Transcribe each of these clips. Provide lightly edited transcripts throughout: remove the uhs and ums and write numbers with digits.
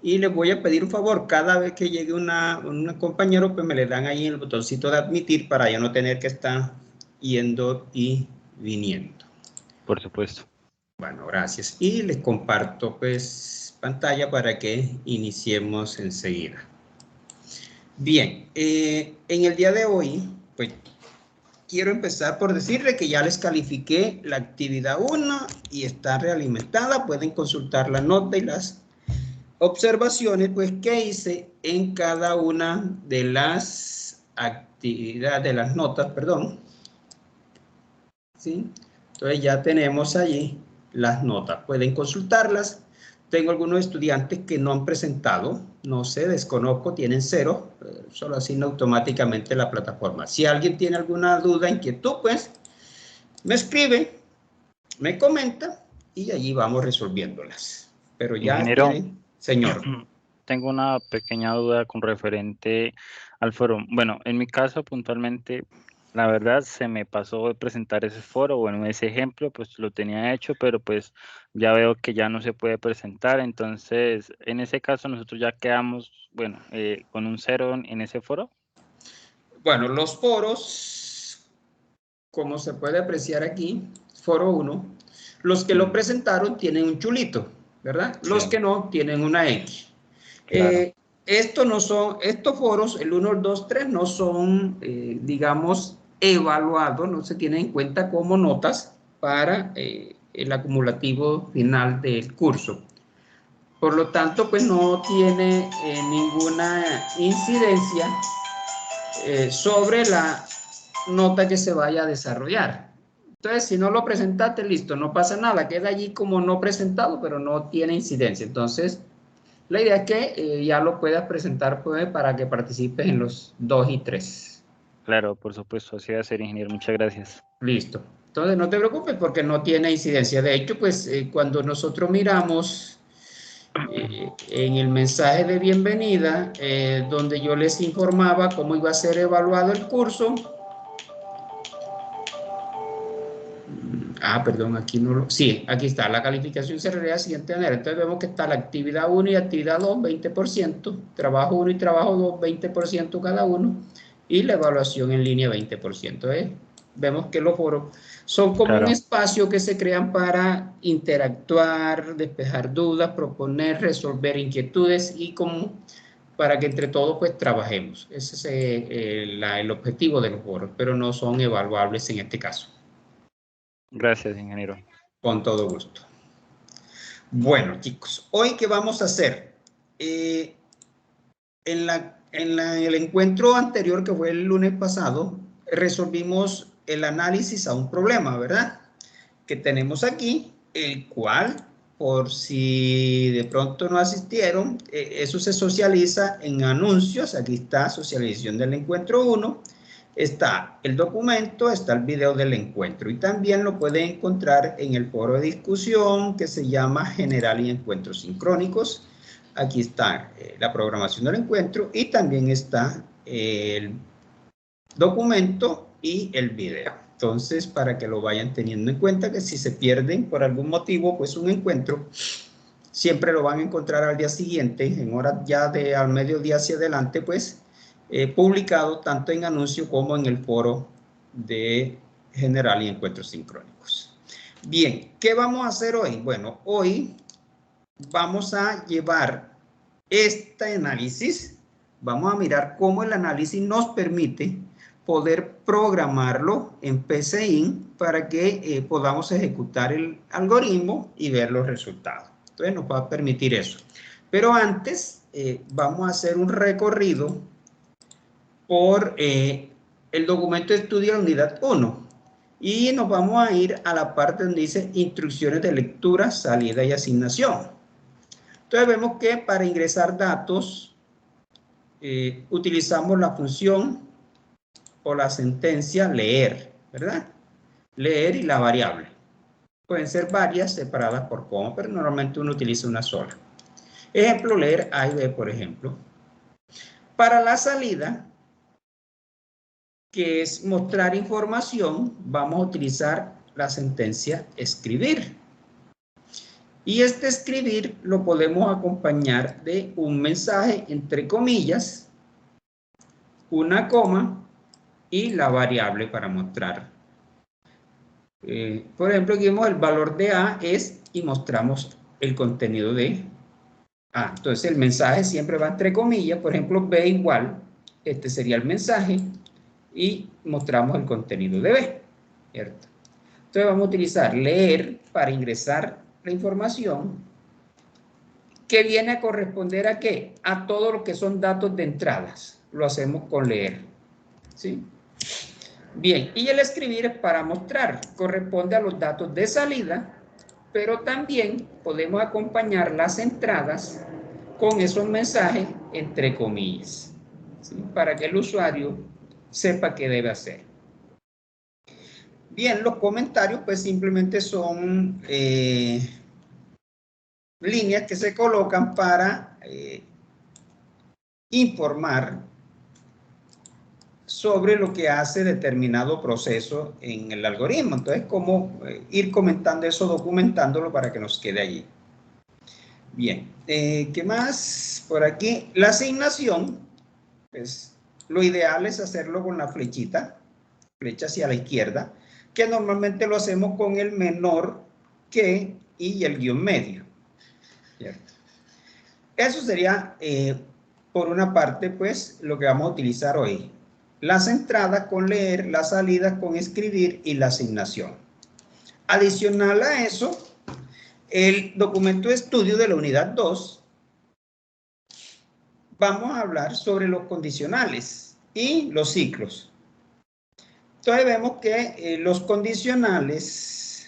Y les voy a pedir un favor, cada vez que llegue un compañero, pues me le dan ahí el botoncito de admitir para yo no tener que estar yendo y viniendo. Por supuesto. Bueno, gracias. Y les comparto pues pantalla para que iniciemos enseguida. Bien, en el día de hoy, pues quiero empezar por decirle que ya les califiqué la actividad 1 y está realimentada. Pueden consultar la nota y las observaciones pues que hice en cada una de las actividades, de las notas, perdón. ¿Sí? Entonces ya tenemos allí las notas, pueden consultarlas. Tengo algunos estudiantes que no han presentado, no sé, desconozco, tienen 0, solo asigna automáticamente la plataforma. Si alguien tiene alguna duda, inquietud, pues me escribe, me comenta y allí vamos resolviéndolas. Pero ya Ingeniero, tienen, señor. Tengo una pequeña duda con referente al foro. Bueno, en mi caso puntualmente, la verdad se me pasó de presentar ese foro. Bueno, ese ejemplo pues lo tenía hecho, pero pues ya veo que ya no se puede presentar. Entonces, en ese caso nosotros ya quedamos, bueno, con un 0 en ese foro. Bueno, los foros, como se puede apreciar aquí, foro 1, los que lo presentaron tienen un chulito, ¿verdad? Sí, Los que no tienen una X. claro. Estos foros, el 1, el 2, 3, no son, digamos, evaluados, no se tienen en cuenta como notas para el acumulativo final del curso. Por lo tanto, pues no tiene ninguna incidencia sobre la nota que se vaya a desarrollar. Entonces, si no lo presentaste, listo, no pasa nada, queda allí como no presentado, pero no tiene incidencia. Entonces, la idea es que ya lo puedas presentar pues, para que participes en los 2 y 3. Claro, por supuesto, así va a ser, ingeniero. Muchas gracias. Listo. Entonces, no te preocupes porque no tiene incidencia. De hecho, pues cuando nosotros miramos en el mensaje de bienvenida, donde yo les informaba cómo iba a ser evaluado el curso. Perdón, aquí no lo... Sí, aquí está. La calificación se realiza de la siguiente manera. Entonces vemos que está la actividad 1 y actividad 2, 20%. Trabajo 1 y trabajo 2, 20% cada uno. Y la evaluación en línea, 20%. Vemos que los foros son como un Claro. espacio que se crean para interactuar, despejar dudas, proponer, resolver inquietudes y como para que entre todos pues trabajemos. Ese es el objetivo de los foros, pero no son evaluables en este caso. Gracias, ingeniero. Con todo gusto. Bueno, chicos, ¿hoy qué vamos a hacer? En el encuentro anterior, que fue el lunes pasado, resolvimos el análisis a un problema, ¿verdad? Que tenemos aquí, el cual, por si de pronto no asistieron, eso se socializa en anuncios. Aquí está, socialización del encuentro 1. Está el documento, está el video del encuentro y también lo pueden encontrar en el foro de discusión que se llama General y Encuentros Sincrónicos. Aquí está la programación del encuentro y también está el documento y el video. Entonces, para que lo vayan teniendo en cuenta, que si se pierden por algún motivo, pues un encuentro, siempre lo van a encontrar al día siguiente, en horas ya de al mediodía hacia adelante, pues publicado tanto en anuncio como en el foro de General y Encuentros Sincrónicos. Bien, ¿qué vamos a hacer hoy? Bueno, hoy vamos a llevar este análisis, vamos a mirar cómo el análisis nos permite poder programarlo en PCIN para que podamos ejecutar el algoritmo y ver los resultados. Entonces nos va a permitir eso. Pero antes vamos a hacer un recorrido por el documento de estudio de la unidad 1 y nos vamos a ir a la parte donde dice instrucciones de lectura, salida y asignación. Entonces vemos que para ingresar datos utilizamos la función o la sentencia leer, ¿verdad? Leer y la variable. Pueden ser varias separadas por coma, pero normalmente uno utiliza una sola. Ejemplo, leer A y B, por ejemplo. Para la salida, que es mostrar información, vamos a utilizar la sentencia escribir. Y este escribir lo podemos acompañar de un mensaje entre comillas, una coma y la variable para mostrar. Por ejemplo, aquí vemos el valor de A es y mostramos el contenido de A. Entonces el mensaje siempre va entre comillas, por ejemplo, B igual, este sería el mensaje y mostramos el contenido de B, ¿cierto? Entonces vamos a utilizar leer para ingresar la información que viene a corresponder a ¿qué? A todo lo que son datos de entradas. Lo hacemos con leer, ¿sí? Bien, y el escribir es para mostrar, corresponde a los datos de salida, pero también podemos acompañar las entradas con esos mensajes entre comillas, ¿sí? Para que el usuario sepa qué debe hacer. Bien, los comentarios pues simplemente son líneas que se colocan para informar sobre lo que hace determinado proceso en el algoritmo. Entonces, cómo ir comentando eso, documentándolo para que nos quede allí. Bien, ¿qué más? Por aquí, la asignación, pues lo ideal es hacerlo con la flechita, flecha hacia la izquierda, que normalmente lo hacemos con el menor que y el guión medio, ¿cierto? Eso sería, por una parte, pues, lo que vamos a utilizar hoy. Las entradas con leer, las salidas con escribir y la asignación. Adicional a eso, el documento de estudio de la unidad 2, vamos a hablar sobre los condicionales y los ciclos. Entonces vemos que los condicionales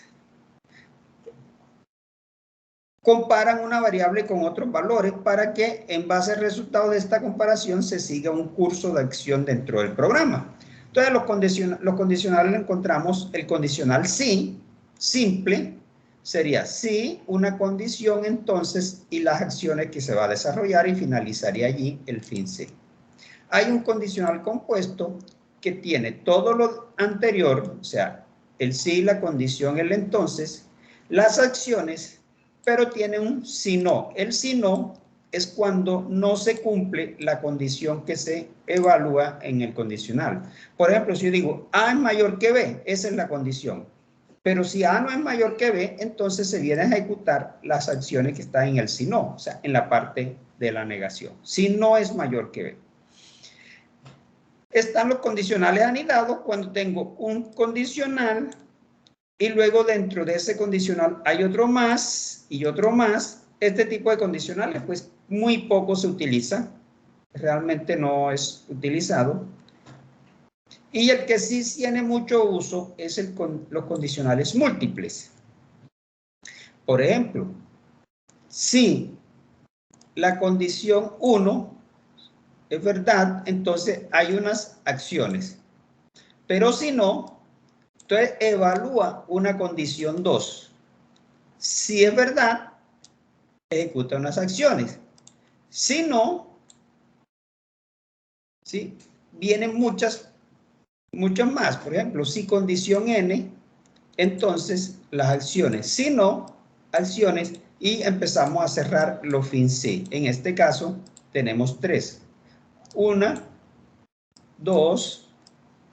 comparan una variable con otros valores para que en base al resultado de esta comparación se siga un curso de acción dentro del programa. Entonces los condicionales encontramos el condicional sí, simple, sería sí, una condición entonces y las acciones que se va a desarrollar y finalizaría allí el fin sí. Hay un condicional compuesto que tiene todo lo anterior, o sea, el sí, la condición, el entonces, las acciones, pero tiene un si no. El si no es cuando no se cumple la condición que se evalúa en el condicional. Por ejemplo, si yo digo A es mayor que B, esa es la condición. Pero si A no es mayor que B, entonces se vienen a ejecutar las acciones que están en el si no, o sea, en la parte de la negación. Si no es mayor que B. Están los condicionales anidados cuando tengo un condicional y luego dentro de ese condicional hay otro más y otro más. Este tipo de condicionales pues muy poco se utiliza, realmente no es utilizado. Y el que sí tiene mucho uso es los condicionales múltiples. Por ejemplo, si la condición 1 es verdad, entonces hay unas acciones. Pero si no, entonces evalúa una condición 2. Si es verdad, ejecuta unas acciones. Si no, ¿sí? Vienen muchas más. Por ejemplo, si condición n, entonces las acciones. Si no, acciones y empezamos a cerrar los fin sí. En este caso tenemos 3. 1, 2,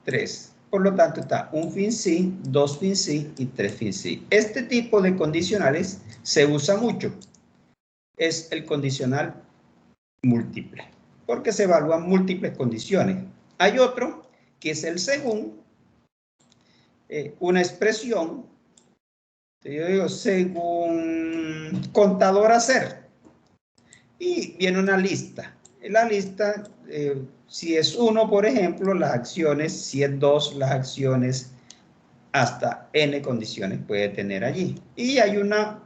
3. Por lo tanto está un fin sí, 2 fin sí y 3 fin sí. Este tipo de condicionales se usa mucho. Es el condicional múltiple, porque se evalúan múltiples condiciones. Hay otro que es el según, una expresión, yo digo según contador hacer, y viene una lista. En la lista, si es 1, por ejemplo, las acciones, si es 2, las acciones, hasta n condiciones puede tener allí. Y hay una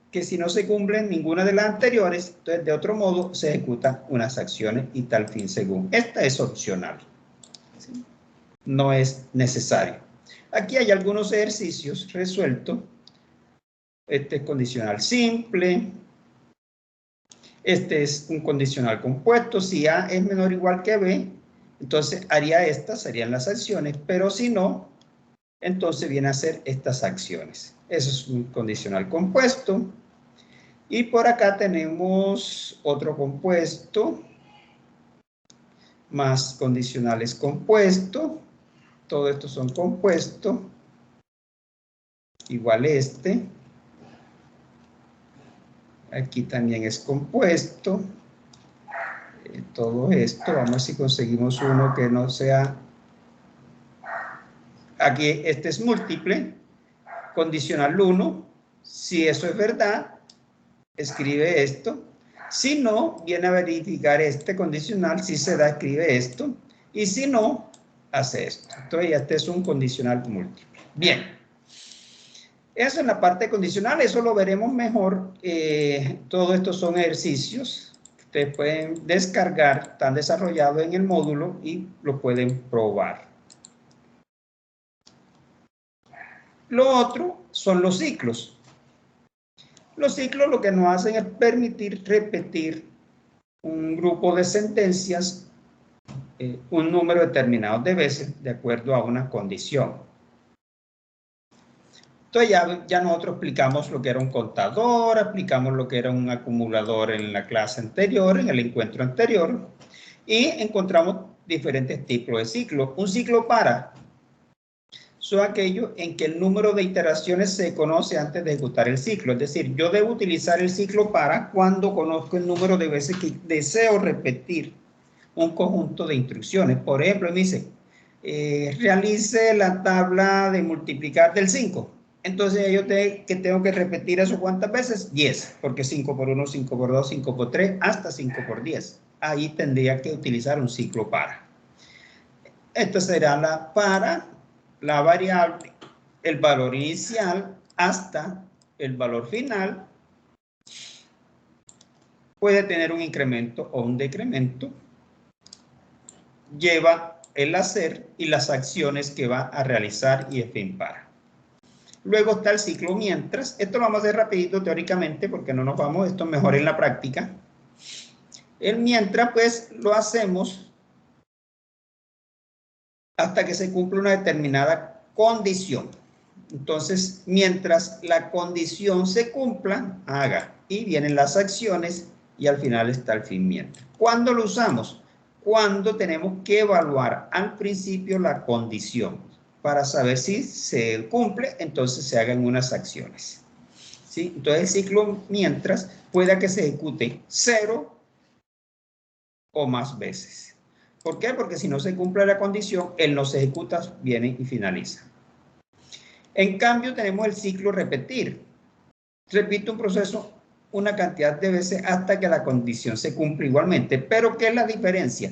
que si no se cumplen ninguna de las anteriores, entonces de otro modo se ejecutan unas acciones y tal fin según. Esta es opcional, ¿sí? No es necesario. Aquí hay algunos ejercicios resueltos. Este es condicional simple. Este es un condicional compuesto. Si A es menor o igual que B, entonces haría estas, serían las acciones, pero si no, entonces viene a hacer estas acciones. Eso es un condicional compuesto. Y por acá tenemos otro compuesto, más condicionales compuestos. Todo esto son compuestos. Igual este. Aquí también es compuesto. Todo esto, vamos a ver si conseguimos uno que no sea... Aquí este es múltiple. Condicional 1. Si eso es verdad, escribe esto. Si no, viene a verificar este condicional. Si se da, escribe esto. Y si no, hace esto. Entonces, este es un condicional múltiple. Bien. Eso en la parte condicional, eso lo veremos mejor. Todo esto son ejercicios que ustedes pueden descargar, están desarrollados en el módulo y lo pueden probar. Lo otro son los ciclos. Los ciclos lo que nos hacen es permitir repetir un grupo de sentencias un número determinado de veces de acuerdo a una condición. Entonces ya nosotros explicamos lo que era un contador, explicamos lo que era un acumulador en la clase anterior, en el encuentro anterior, y encontramos diferentes tipos de ciclos. Un ciclo para son aquellos en que el número de iteraciones se conoce antes de ejecutar el ciclo. Es decir, yo debo utilizar el ciclo para cuando conozco el número de veces que deseo repetir un conjunto de instrucciones. Por ejemplo, me dice, realice la tabla de multiplicar del 5. Entonces yo tengo que repetir eso ¿cuántas veces? 10, porque 5 por 1, 5 por 2, 5 por 3, hasta 5 por 10. Ahí tendría que utilizar un ciclo para. Esta será la para la variable, el valor inicial hasta el valor final. Puede tener un incremento o un decremento. Lleva el hacer y las acciones que va a realizar y el fin para. Luego está el ciclo mientras. Esto lo vamos a hacer rapidito teóricamente porque no nos vamos, esto es mejor en la práctica. El mientras pues lo hacemos hasta que se cumpla una determinada condición. Entonces, mientras la condición se cumpla, haga. Y vienen las acciones y al final está el fin mientras. ¿Cuándo lo usamos? Cuando tenemos que evaluar al principio la condición. Para saber si se cumple, entonces se hagan unas acciones. ¿Sí? Entonces, el ciclo mientras pueda que se ejecute 0 o más veces. ¿Por qué? Porque si no se cumple la condición, él no se ejecuta, viene y finaliza. En cambio, tenemos el ciclo repetir. Repito un proceso una cantidad de veces hasta que la condición se cumple igualmente. Pero, ¿qué es la diferencia?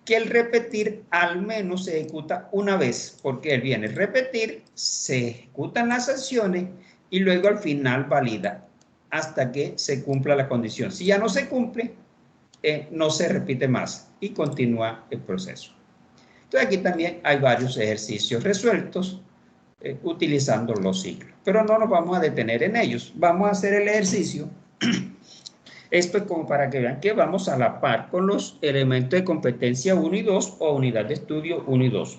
Que el repetir al menos se ejecuta una vez, porque él viene a repetir, se ejecutan las acciones y luego al final valida hasta que se cumpla la condición. Si ya no se cumple, no se repite más y continúa el proceso. Entonces aquí también hay varios ejercicios resueltos utilizando los ciclos, pero no nos vamos a detener en ellos. Vamos a hacer el ejercicio. Esto es como para que vean que vamos a la par con los elementos de competencia 1 y 2 o unidad de estudio 1 y 2,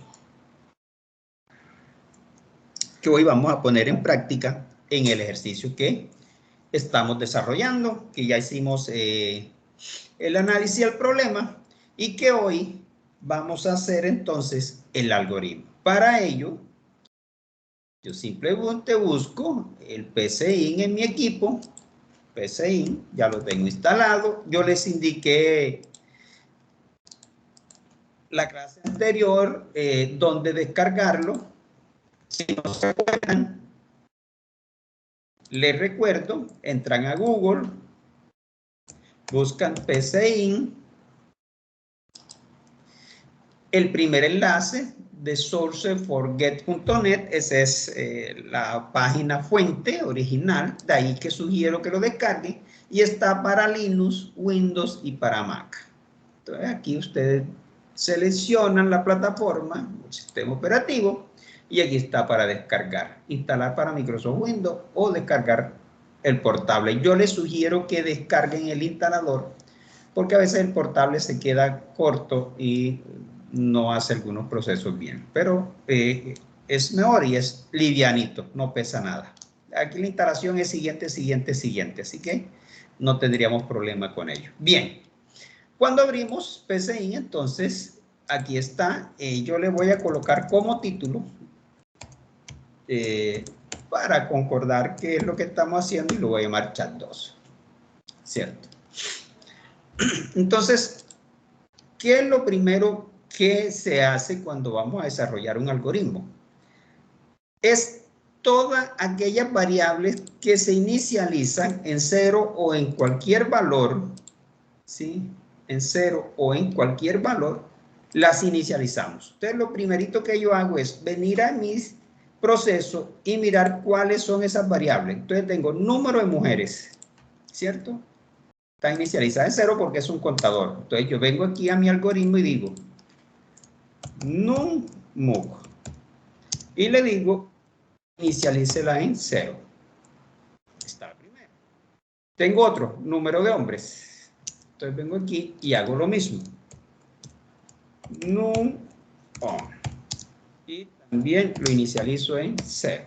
que hoy vamos a poner en práctica en el ejercicio que estamos desarrollando, que ya hicimos el análisis del problema y que hoy vamos a hacer entonces el algoritmo. Para ello, yo simplemente busco el PCIN en mi equipo. PCIN, ya lo tengo instalado. Yo les indiqué la clase anterior donde descargarlo. Si no se acuerdan, les recuerdo, entran a Google, buscan PCIN. El primer enlace de sourceforget.net, esa es la página fuente original, de ahí que sugiero que lo descarguen, y está para Linux, Windows y para Mac. Entonces aquí ustedes seleccionan la plataforma, el sistema operativo, y aquí está para descargar, instalar para Microsoft Windows o descargar el portable. Yo les sugiero que descarguen el instalador, porque a veces el portable se queda corto y no hace algunos procesos bien, pero es mejor y es livianito, no pesa nada. Aquí la instalación es siguiente, siguiente, siguiente, así que no tendríamos problema con ello. Bien, cuando abrimos PCI, entonces aquí está, yo le voy a colocar como título para concordar qué es lo que estamos haciendo y lo voy a llamar chat 2, ¿cierto? Entonces, ¿qué es lo primero que se hace cuando vamos a desarrollar un algoritmo? Es todas aquellas variables que se inicializan en 0 o en cualquier valor, ¿sí? En 0 o en cualquier valor, las inicializamos. Entonces, lo primerito que yo hago es venir a mis procesos y mirar cuáles son esas variables. Entonces, tengo número de mujeres, ¿cierto? Está inicializada en 0 porque es un contador. Entonces, yo vengo aquí a mi algoritmo y digo num_mux y le digo inicialícela en 0. Está la primera. Tengo otro, número de hombres. Entonces vengo aquí y hago lo mismo. Num_on. Y también lo inicializo en 0.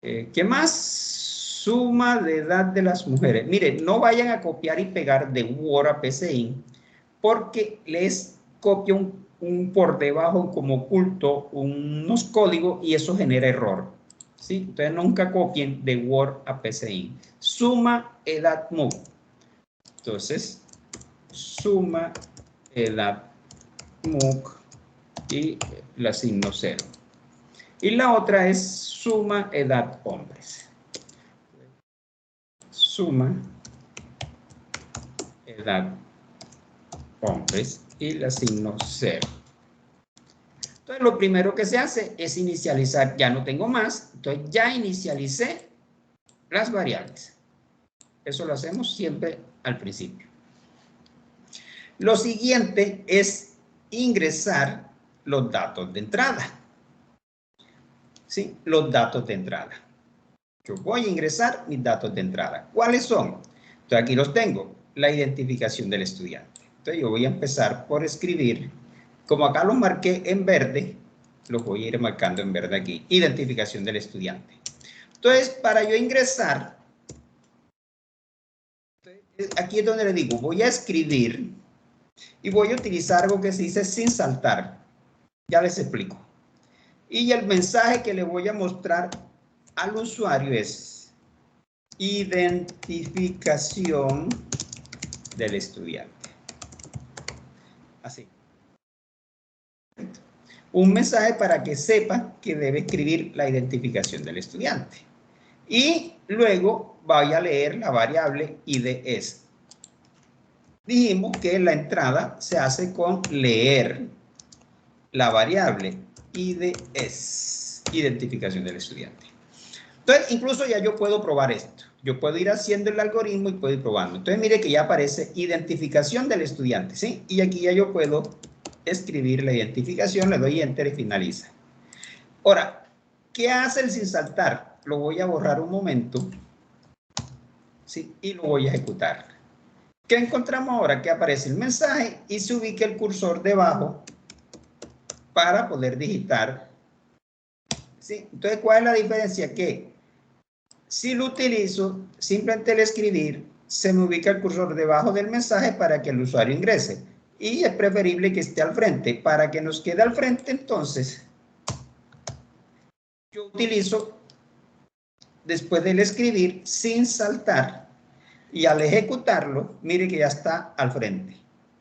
¿Qué más? Suma de edad de las mujeres. Miren, no vayan a copiar y pegar de Word a PCI porque les copia un por debajo como oculto unos códigos y eso genera error. ¿Sí? Entonces nunca copien de Word a PCI. Suma edad mux. Entonces, suma edad mux y la asigno 0. Y la otra es suma edad hombres. Suma edad hombres y la asigno 0. Entonces, lo primero que se hace es inicializar. Ya no tengo más, entonces ya inicialicé las variables. Eso lo hacemos siempre al principio. Lo siguiente es ingresar los datos de entrada. ¿Sí? Los datos de entrada. Yo voy a ingresar mis datos de entrada. ¿Cuáles son? Entonces, aquí los tengo. La identificación del estudiante. Entonces, yo voy a empezar por escribir. Como acá los marqué en verde, los voy a ir marcando en verde aquí. Identificación del estudiante. Entonces, para yo ingresar, aquí es donde le digo, voy a escribir y voy a utilizar algo que se dice sin saltar. Ya les explico. Y el mensaje que le voy a mostrar al usuario es identificación del estudiante. Así. Un mensaje para que sepa que debe escribir la identificación del estudiante. Y luego vaya a leer la variable IDS. Dijimos que la entrada se hace con leer la variable IDS, identificación del estudiante. Entonces, incluso ya yo puedo probar esto. Yo puedo ir haciendo el algoritmo y puedo ir probando. Entonces, mire que ya aparece identificación del estudiante, ¿sí? Y aquí ya yo puedo escribir la identificación, le doy enter y finaliza. Ahora, ¿qué hace el sin saltar? Lo voy a borrar un momento, ¿sí? Y lo voy a ejecutar. ¿Qué encontramos ahora? Que aparece el mensaje y se ubica el cursor debajo para poder digitar. ¿Sí? Entonces, ¿cuál es la diferencia? Que si lo utilizo, simplemente al escribir, se me ubica el cursor debajo del mensaje para que el usuario ingrese. Y es preferible que esté al frente. Para que nos quede al frente, entonces, yo utilizo, después del escribir, sin saltar. Y al ejecutarlo, mire que ya está al frente.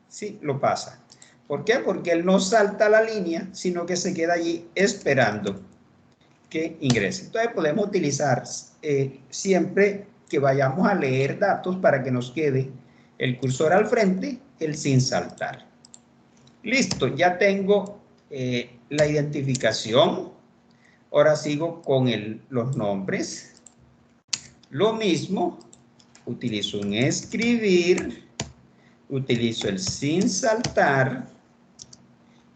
Sí, lo pasa. ¿Por qué? Porque él no salta la línea, sino que se queda allí esperando que ingrese. Entonces podemos utilizar siempre que vayamos a leer datos para que nos quede el cursor al frente, el sin saltar. Listo, ya tengo la identificación. Ahora sigo con los nombres. Lo mismo, utilizo un escribir, utilizo el sin saltar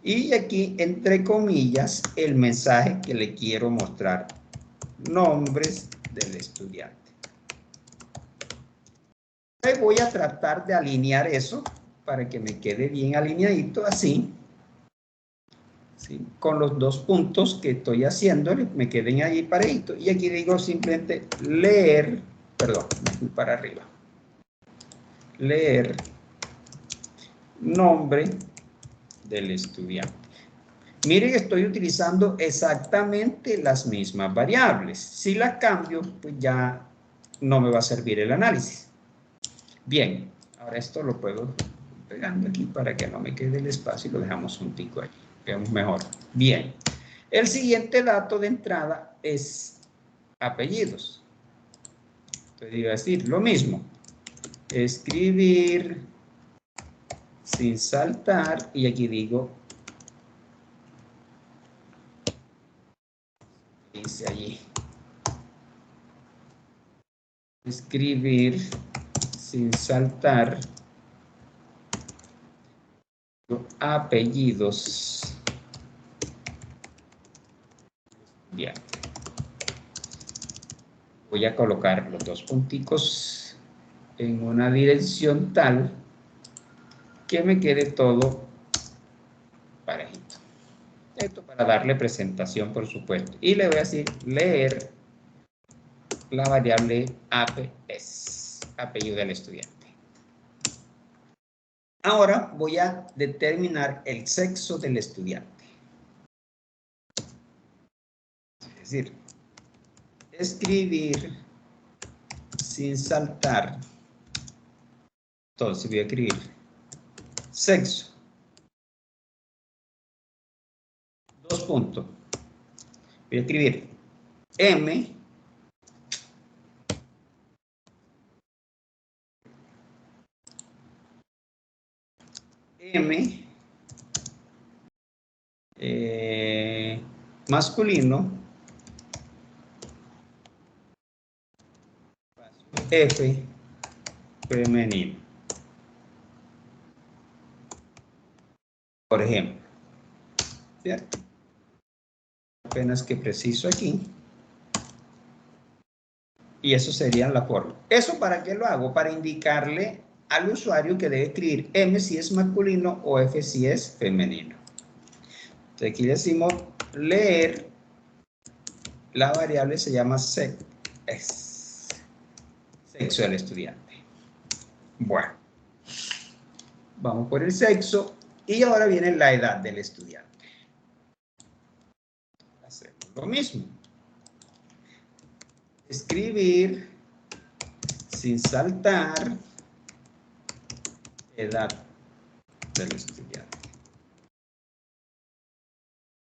y aquí entre comillas el mensaje que le quiero mostrar. Nombres del estudiante. Voy a tratar de alinear eso para que me quede bien alineadito así. ¿Sí? ¿sí? Con los dos puntos que estoy haciendo, me queden ahí parejitos. Y aquí digo simplemente leer, perdón, me fui para arriba. Leer nombre del estudiante. Miren, estoy utilizando exactamente las mismas variables. Si las cambio, pues ya no me va a servir el análisis. Bien, ahora esto lo puedo ir pegando aquí para que no me quede el espacio y lo dejamos juntico ahí. Veamos mejor. Bien, el siguiente dato de entrada es apellidos. Entonces iba a decir lo mismo. Escribir sin saltar y aquí digo, dice allí, escribir sin saltar apellidos. Bien. Voy a colocar los dos punticos en una dirección tal que me quede todo parejito. Esto para darle presentación, por supuesto. Y le voy a decir leer la variable APS, apellido del estudiante. Ahora voy a determinar el sexo del estudiante. Es decir, escribir sin saltar. Entonces voy a escribir sexo. Dos puntos. Voy a escribir M. Masculino, F femenino. Por ejemplo, ¿cierto? Apenas que preciso aquí. Y eso sería la forma. ¿Eso para qué lo hago? Para indicarle al usuario que debe escribir M si es masculino o F si es femenino. Entonces aquí decimos leer. La variable se llama sexo del estudiante. Bueno, vamos por el sexo y ahora viene la edad del estudiante. Hacemos lo mismo. Escribir sin saltar edad del estudiante.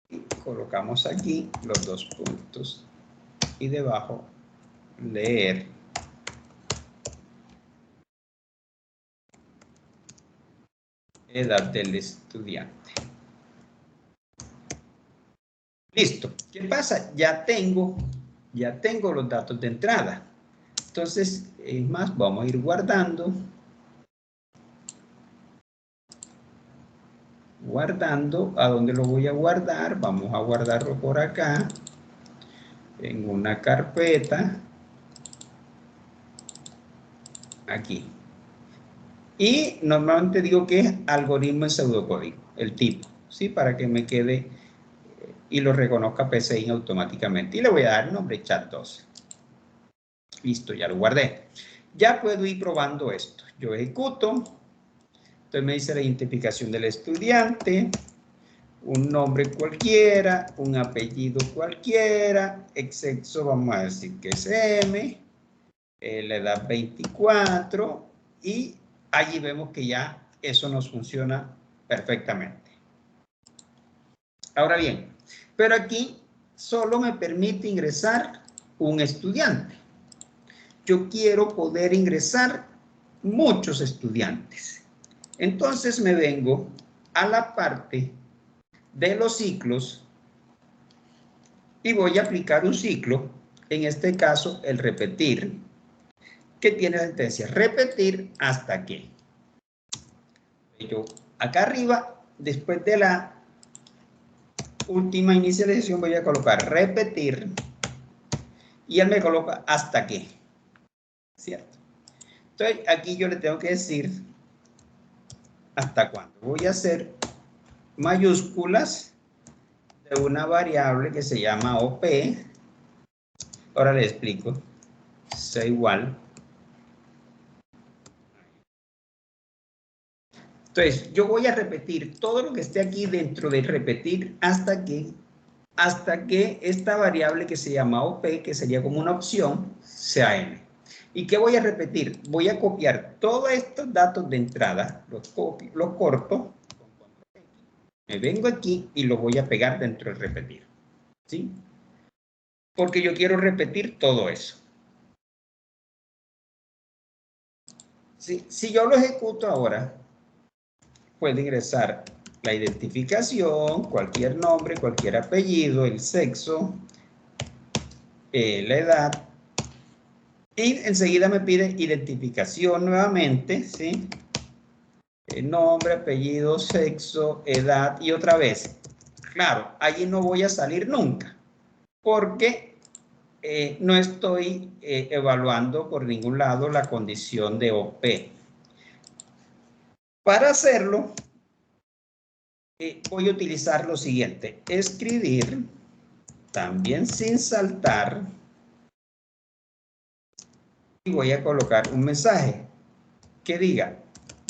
Y colocamos aquí los dos puntos y debajo leer edad del estudiante. Listo. ¿Qué pasa? Ya tengo los datos de entrada. Entonces, es más, vamos a ir guardando. ¿A dónde lo voy a guardar? Vamos a guardarlo por acá, en una carpeta, aquí. Y normalmente digo que es algoritmo en pseudocódigo, el tipo, ¿sí? Para que me quede y lo reconozca PCI automáticamente. Y le voy a dar el nombre chat 12. Listo, ya lo guardé. Ya puedo ir probando esto. Yo ejecuto. Entonces me dice la identificación del estudiante, un nombre cualquiera, un apellido cualquiera, el sexo vamos a decir que es M, la edad 24 y allí vemos que ya eso nos funciona perfectamente. Ahora bien, pero aquí solo me permite ingresar un estudiante. Yo quiero poder ingresar muchos estudiantes. Entonces me vengo a la parte de los ciclos y voy a aplicar un ciclo, en este caso el repetir, que tiene la sentencia repetir hasta que. Yo acá arriba, después de la última inicialización voy a colocar repetir y él me coloca hasta que, ¿cierto? Entonces aquí yo le tengo que decir hasta cuándo. Voy a hacer mayúsculas de una variable que se llama OP. Ahora le explico. Sea igual. Entonces, yo voy a repetir todo lo que esté aquí dentro de repetir hasta que esta variable que se llama OP, que sería como una opción, sea n. ¿Y qué voy a repetir? Voy a copiar todos estos datos de entrada, los corto, me vengo aquí y los voy a pegar dentro de repetir. ¿Sí? Porque yo quiero repetir todo eso. ¿Sí? Si yo lo ejecuto ahora, puedo ingresar la identificación, cualquier nombre, cualquier apellido, el sexo, la edad, y enseguida me pide identificación nuevamente, ¿sí? Nombre, apellido, sexo, edad y otra vez. Claro, allí no voy a salir nunca, porque no estoy evaluando por ningún lado la condición de OP. Para hacerlo, voy a utilizar lo siguiente: escribir, también sin saltar, y voy a colocar un mensaje que diga: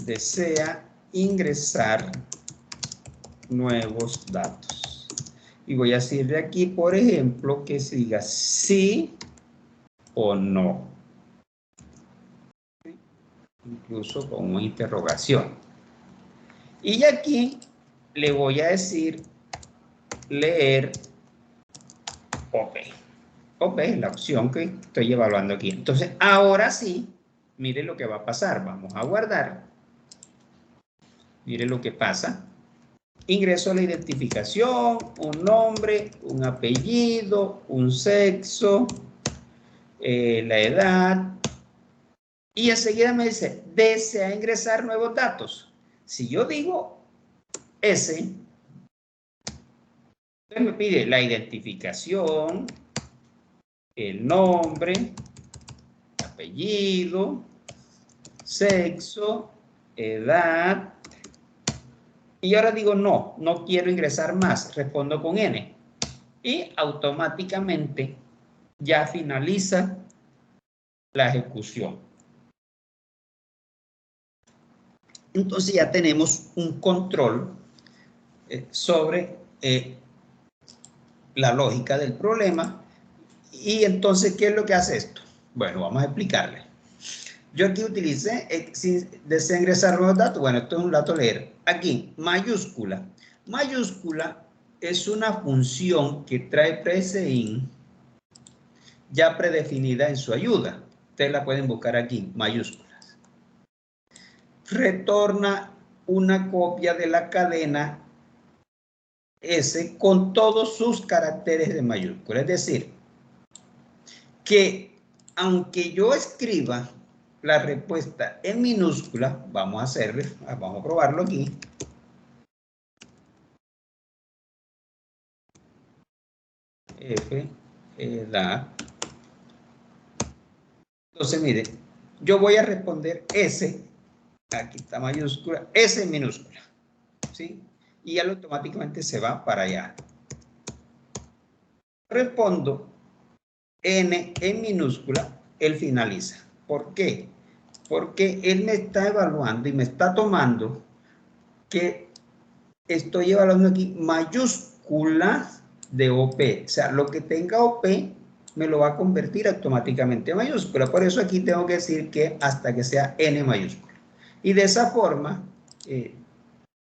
desea ingresar nuevos datos. Y voy a decirle aquí, por ejemplo, que se diga sí o no. Incluso con una interrogación. Y aquí le voy a decir leer OP. OP es la opción que estoy evaluando aquí. Entonces, ahora sí, mire lo que va a pasar. Vamos a guardar. Mire lo que pasa. Ingreso a la identificación, un nombre, un apellido, un sexo, la edad. Y enseguida me dice, desea ingresar nuevos datos. Si yo digo ese, entonces me pide la identificación, el nombre, apellido, sexo, edad. Y ahora digo no, no quiero ingresar más, respondo con N. Y automáticamente ya finaliza la ejecución. Entonces ya tenemos un control sobre la lógica del problema. Y entonces, ¿qué es lo que hace esto? Bueno, vamos a explicarle. Yo aquí utilicé, si desea ingresar nuevos datos, bueno, esto es un dato leer. Aquí, mayúscula. Mayúscula es una función que trae PSIN ya predefinida en su ayuda. Ustedes la pueden buscar aquí, mayúsculas. Retorna una copia de la cadena S con todos sus caracteres de mayúscula. Es decir, que aunque yo escriba la respuesta en minúscula, vamos a probarlo aquí. F, edad. Entonces, mire, yo voy a responder S, aquí está mayúscula, S en minúscula, ¿sí? Y él automáticamente se va para allá. Respondo N en minúscula, él finaliza. ¿Por qué? Porque él me está evaluando y me está tomando que estoy evaluando aquí mayúscula de OP. O sea, lo que tenga OP me lo va a convertir automáticamente en mayúscula. Por eso aquí tengo que decir que hasta que sea N mayúscula. Y de esa forma,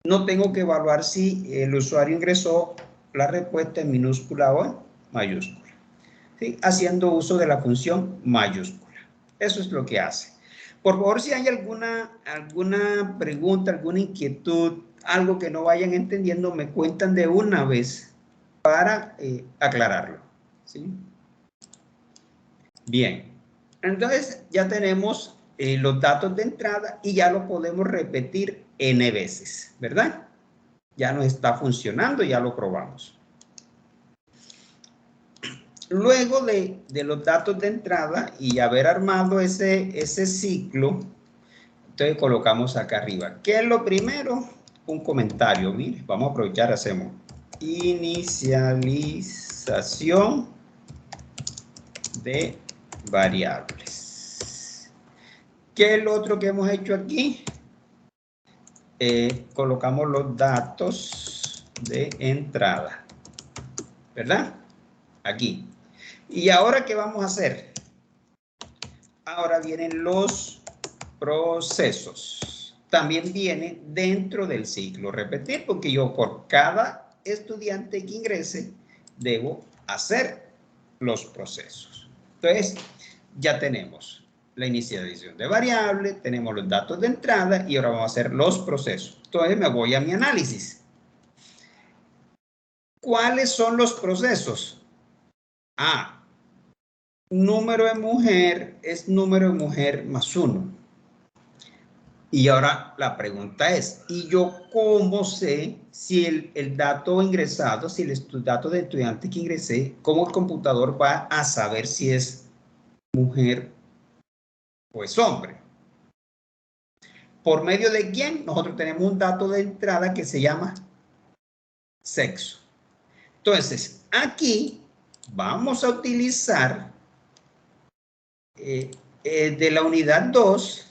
no tengo que evaluar si el usuario ingresó la respuesta en minúscula o en mayúscula. ¿Sí? Haciendo uso de la función mayúscula. Eso es lo que hace. Por favor, si hay alguna pregunta, alguna inquietud, algo que no vayan entendiendo, me cuentan de una vez para aclararlo. ¿Sí? Bien. Entonces, ya tenemos los datos de entrada y ya lo podemos repetir n veces, ¿verdad? Ya nos está funcionando, ya lo probamos. Luego de los datos de entrada y haber armado ese ciclo, entonces colocamos acá arriba. ¿Qué es lo primero? Un comentario. Mire, vamos a aprovechar, hacemos Inicialización de variables. ¿Qué es lo otro que hemos hecho aquí? Colocamos los datos de entrada, ¿verdad? Aquí. ¿Y ahora qué vamos a hacer? Ahora vienen los procesos. También viene dentro del ciclo repetir, porque yo por cada estudiante que ingrese debo hacer los procesos. Entonces, ya tenemos la inicialización de variable, tenemos los datos de entrada y ahora vamos a hacer los procesos. Entonces me voy a mi análisis. ¿Cuáles son los procesos? Número de mujer es número de mujer más 1. Y ahora la pregunta es, ¿y yo cómo sé si el dato ingresado, si el dato de estudiante que ingresé, cómo el computador va a saber si es mujer o es hombre? ¿Por medio de quién? Nosotros tenemos un dato de entrada que se llama sexo. Entonces, aquí vamos a utilizar de la unidad 2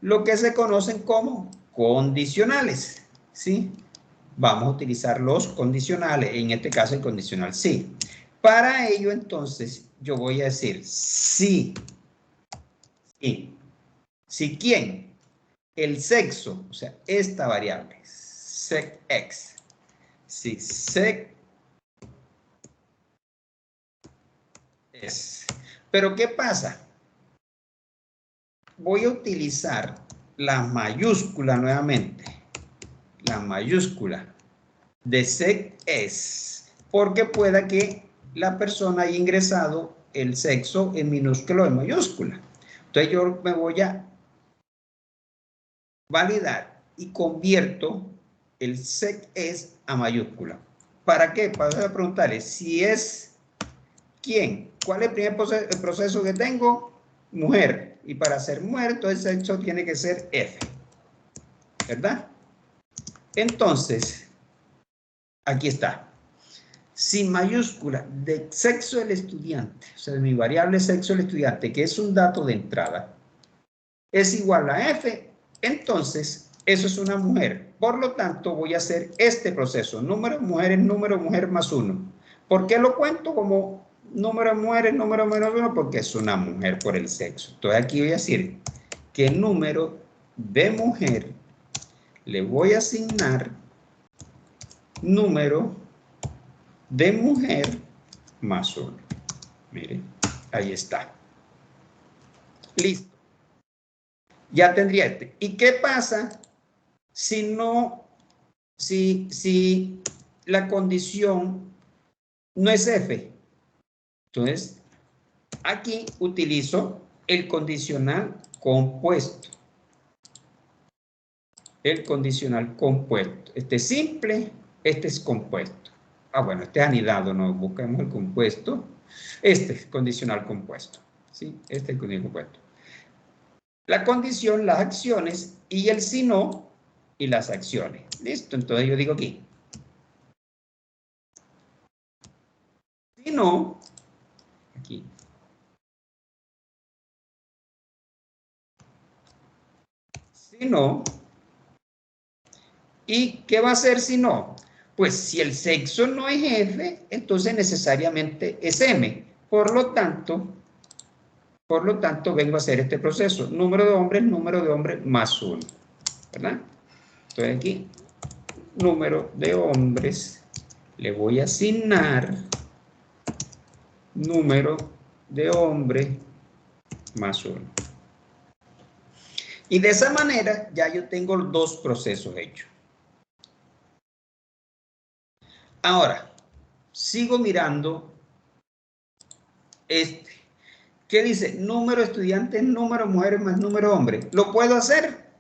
lo que se conocen como condicionales, ¿sí? Vamos a utilizar los condicionales, en este caso el condicional sí. Para ello, entonces, yo voy a decir sí. ¿Sí quién? El sexo, o sea, esta variable, sec(x). Sí, sec es. Pero ¿qué pasa? Voy a utilizar la mayúscula nuevamente. La mayúscula de sec es. Porque pueda que la persona haya ingresado el sexo en minúsculo o en mayúscula. Entonces yo me voy a validar y convierto el sec es a mayúscula. ¿Para qué? Para preguntarle si es quién. ¿Cuál es el primer proceso que tengo? Mujer. Y para ser mujer, todo el sexo tiene que ser F. ¿Verdad? Entonces, aquí está. Sin mayúscula, de sexo del estudiante, o sea, de mi variable sexo del estudiante, que es un dato de entrada, es igual a F, entonces eso es una mujer. Por lo tanto, voy a hacer este proceso. Número de mujeres, número de mujer más 1. ¿Por qué lo cuento como número de mujeres, número menos 1? Porque es una mujer por el sexo. Entonces aquí voy a decir que el número de mujer le voy a asignar número de mujer más 1. Miren, ahí está. Listo. Ya tendría este. ¿Y qué pasa si no, si la condición no es F? Entonces, aquí utilizo el condicional compuesto. El condicional compuesto. Este es simple, este es compuesto. Bueno, este es anidado, no buscamos el compuesto. Este es condicional compuesto. ¿Sí? Este es el condicional compuesto. La condición, las acciones y el si no y las acciones. Listo, entonces yo digo aquí. Si no, aquí. Si no, ¿y qué va a hacer si no? Pues si el sexo no es F, entonces necesariamente es M. Por lo tanto, vengo a hacer este proceso. Número de hombres más 1. ¿Verdad? Entonces aquí, número de hombres, le voy a asignar número de hombres más 1. Y de esa manera ya yo tengo los dos procesos hechos. Ahora, sigo mirando este. ¿Qué dice? Número de estudiantes, número de mujeres más número de hombres. ¿Lo puedo hacer?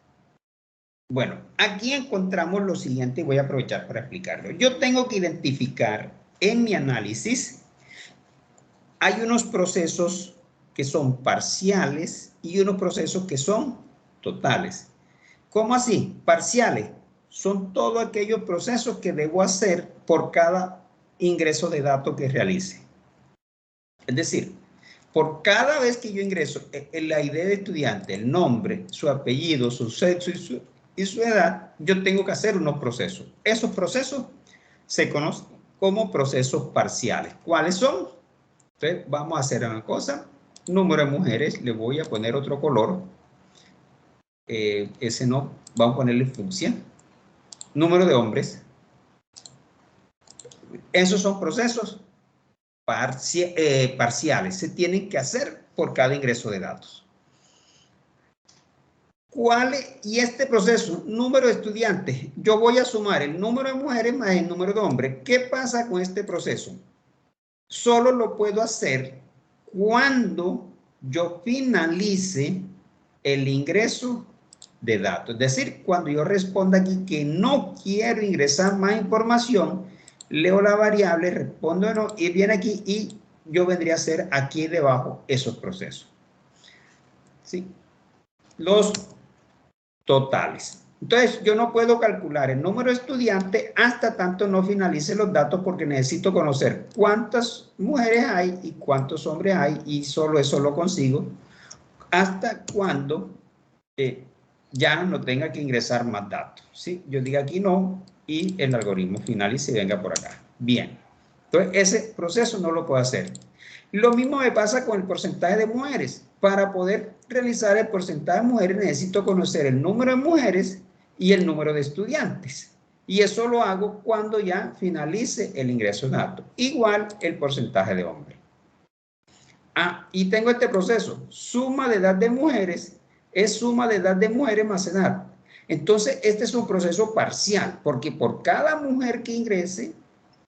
Bueno, aquí encontramos lo siguiente y voy a aprovechar para explicarlo. Yo tengo que identificar en mi análisis, hay unos procesos que son parciales y unos procesos que son totales. ¿Cómo así? Parciales. son todos aquellos procesos que debo hacer por cada ingreso de datos que realice. Es decir, por cada vez que yo ingreso la ID de estudiante, el nombre, su apellido, su sexo y su edad, yo tengo que hacer unos procesos. Esos procesos se conocen como procesos parciales. ¿Cuáles son? Entonces, vamos a hacer una cosa. Número de mujeres, le voy a poner otro color. Ese no, vamos a ponerle fucsia. Número de hombres. Esos son procesos parciales. Se tienen que hacer por cada ingreso de datos. Y este proceso, número de estudiantes, yo voy a sumar el número de mujeres más el número de hombres. ¿Qué pasa con este proceso? Solo lo puedo hacer cuando yo finalice el ingreso de datos. Es decir, cuando yo responda aquí que no quiero ingresar más información, leo la variable, respondo no, y viene aquí y yo vendría a hacer aquí debajo esos procesos. ¿Sí? Los totales. Entonces, yo no puedo calcular el número de estudiantes hasta tanto no finalice los datos porque necesito conocer cuántas mujeres hay y cuántos hombres hay y solo eso lo consigo hasta cuando ya no tenga que ingresar más datos. ¿Sí? Yo diga aquí no y el algoritmo finalice y venga por acá. Bien. Entonces, ese proceso no lo puedo hacer. Lo mismo me pasa con el porcentaje de mujeres. Para poder realizar el porcentaje de mujeres necesito conocer el número de mujeres y el número de estudiantes. Y eso lo hago cuando ya finalice el ingreso de datos. Igual el porcentaje de hombres. Y tengo este proceso. Suma de edad de mujeres es suma de edad de mujeres más edad. Entonces, este es un proceso parcial, porque por cada mujer que ingrese,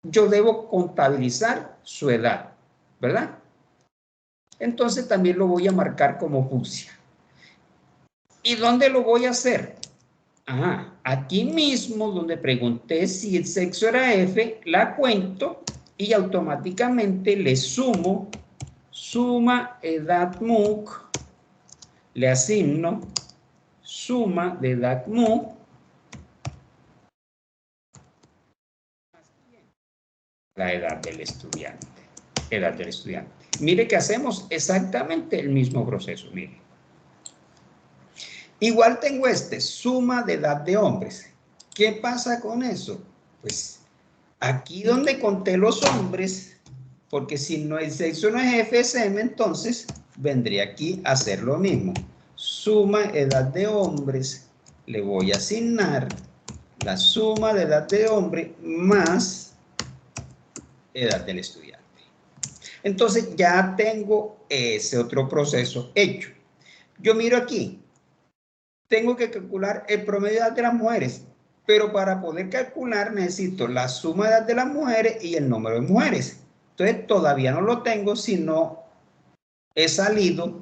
yo debo contabilizar su edad, ¿verdad? Entonces, también lo voy a marcar como fucsia. ¿Y dónde lo voy a hacer? Aquí mismo, donde pregunté si el sexo era F, la cuento y automáticamente le sumo suma edad MUC, le asigno suma de edad MUC la edad del estudiante. Edad del estudiante. Mire que hacemos exactamente el mismo proceso, mire. Igual tengo suma de edad de hombres. ¿Qué pasa con eso? Pues aquí donde conté los hombres, porque si no el sexo no es FSM, entonces vendría aquí a hacer lo mismo. Suma edad de hombres, le voy a asignar la suma de edad de hombre más edad del estudiante. Entonces ya tengo ese otro proceso hecho. Yo miro aquí, tengo que calcular el promedio de edad de las mujeres, pero para poder calcular necesito la suma de edad de las mujeres y el número de mujeres. Entonces todavía no lo tengo si no he salido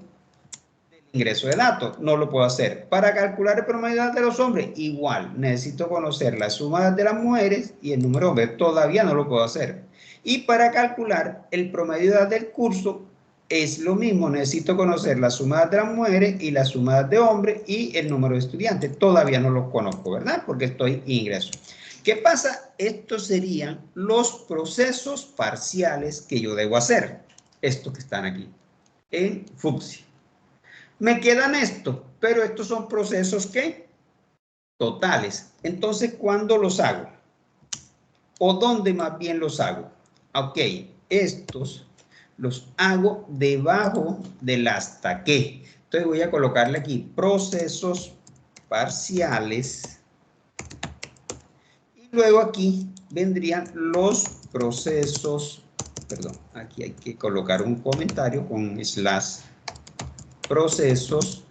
del ingreso de datos. No lo puedo hacer. Para calcular el promedio de edad de los hombres, igual necesito conocer la suma de edad de las mujeres y el número de hombres. Todavía no lo puedo hacer. Y para calcular el promedio de edad del curso, es lo mismo, necesito conocer la suma de las mujeres y la suma de hombres y el número de estudiantes. Todavía no los conozco, ¿verdad? Porque estoy ingreso. ¿Qué pasa? Estos serían los procesos parciales que yo debo hacer. Estos que están aquí, en fucsia. Me quedan estos, pero estos son procesos ¿qué? Totales. Entonces, ¿cuándo los hago? ¿O dónde más bien los hago? Ok, estos los hago debajo del hasta que. Entonces voy a colocarle aquí procesos parciales. Y luego aquí vendrían los procesos, perdón, aquí hay que colocar un comentario con slash procesos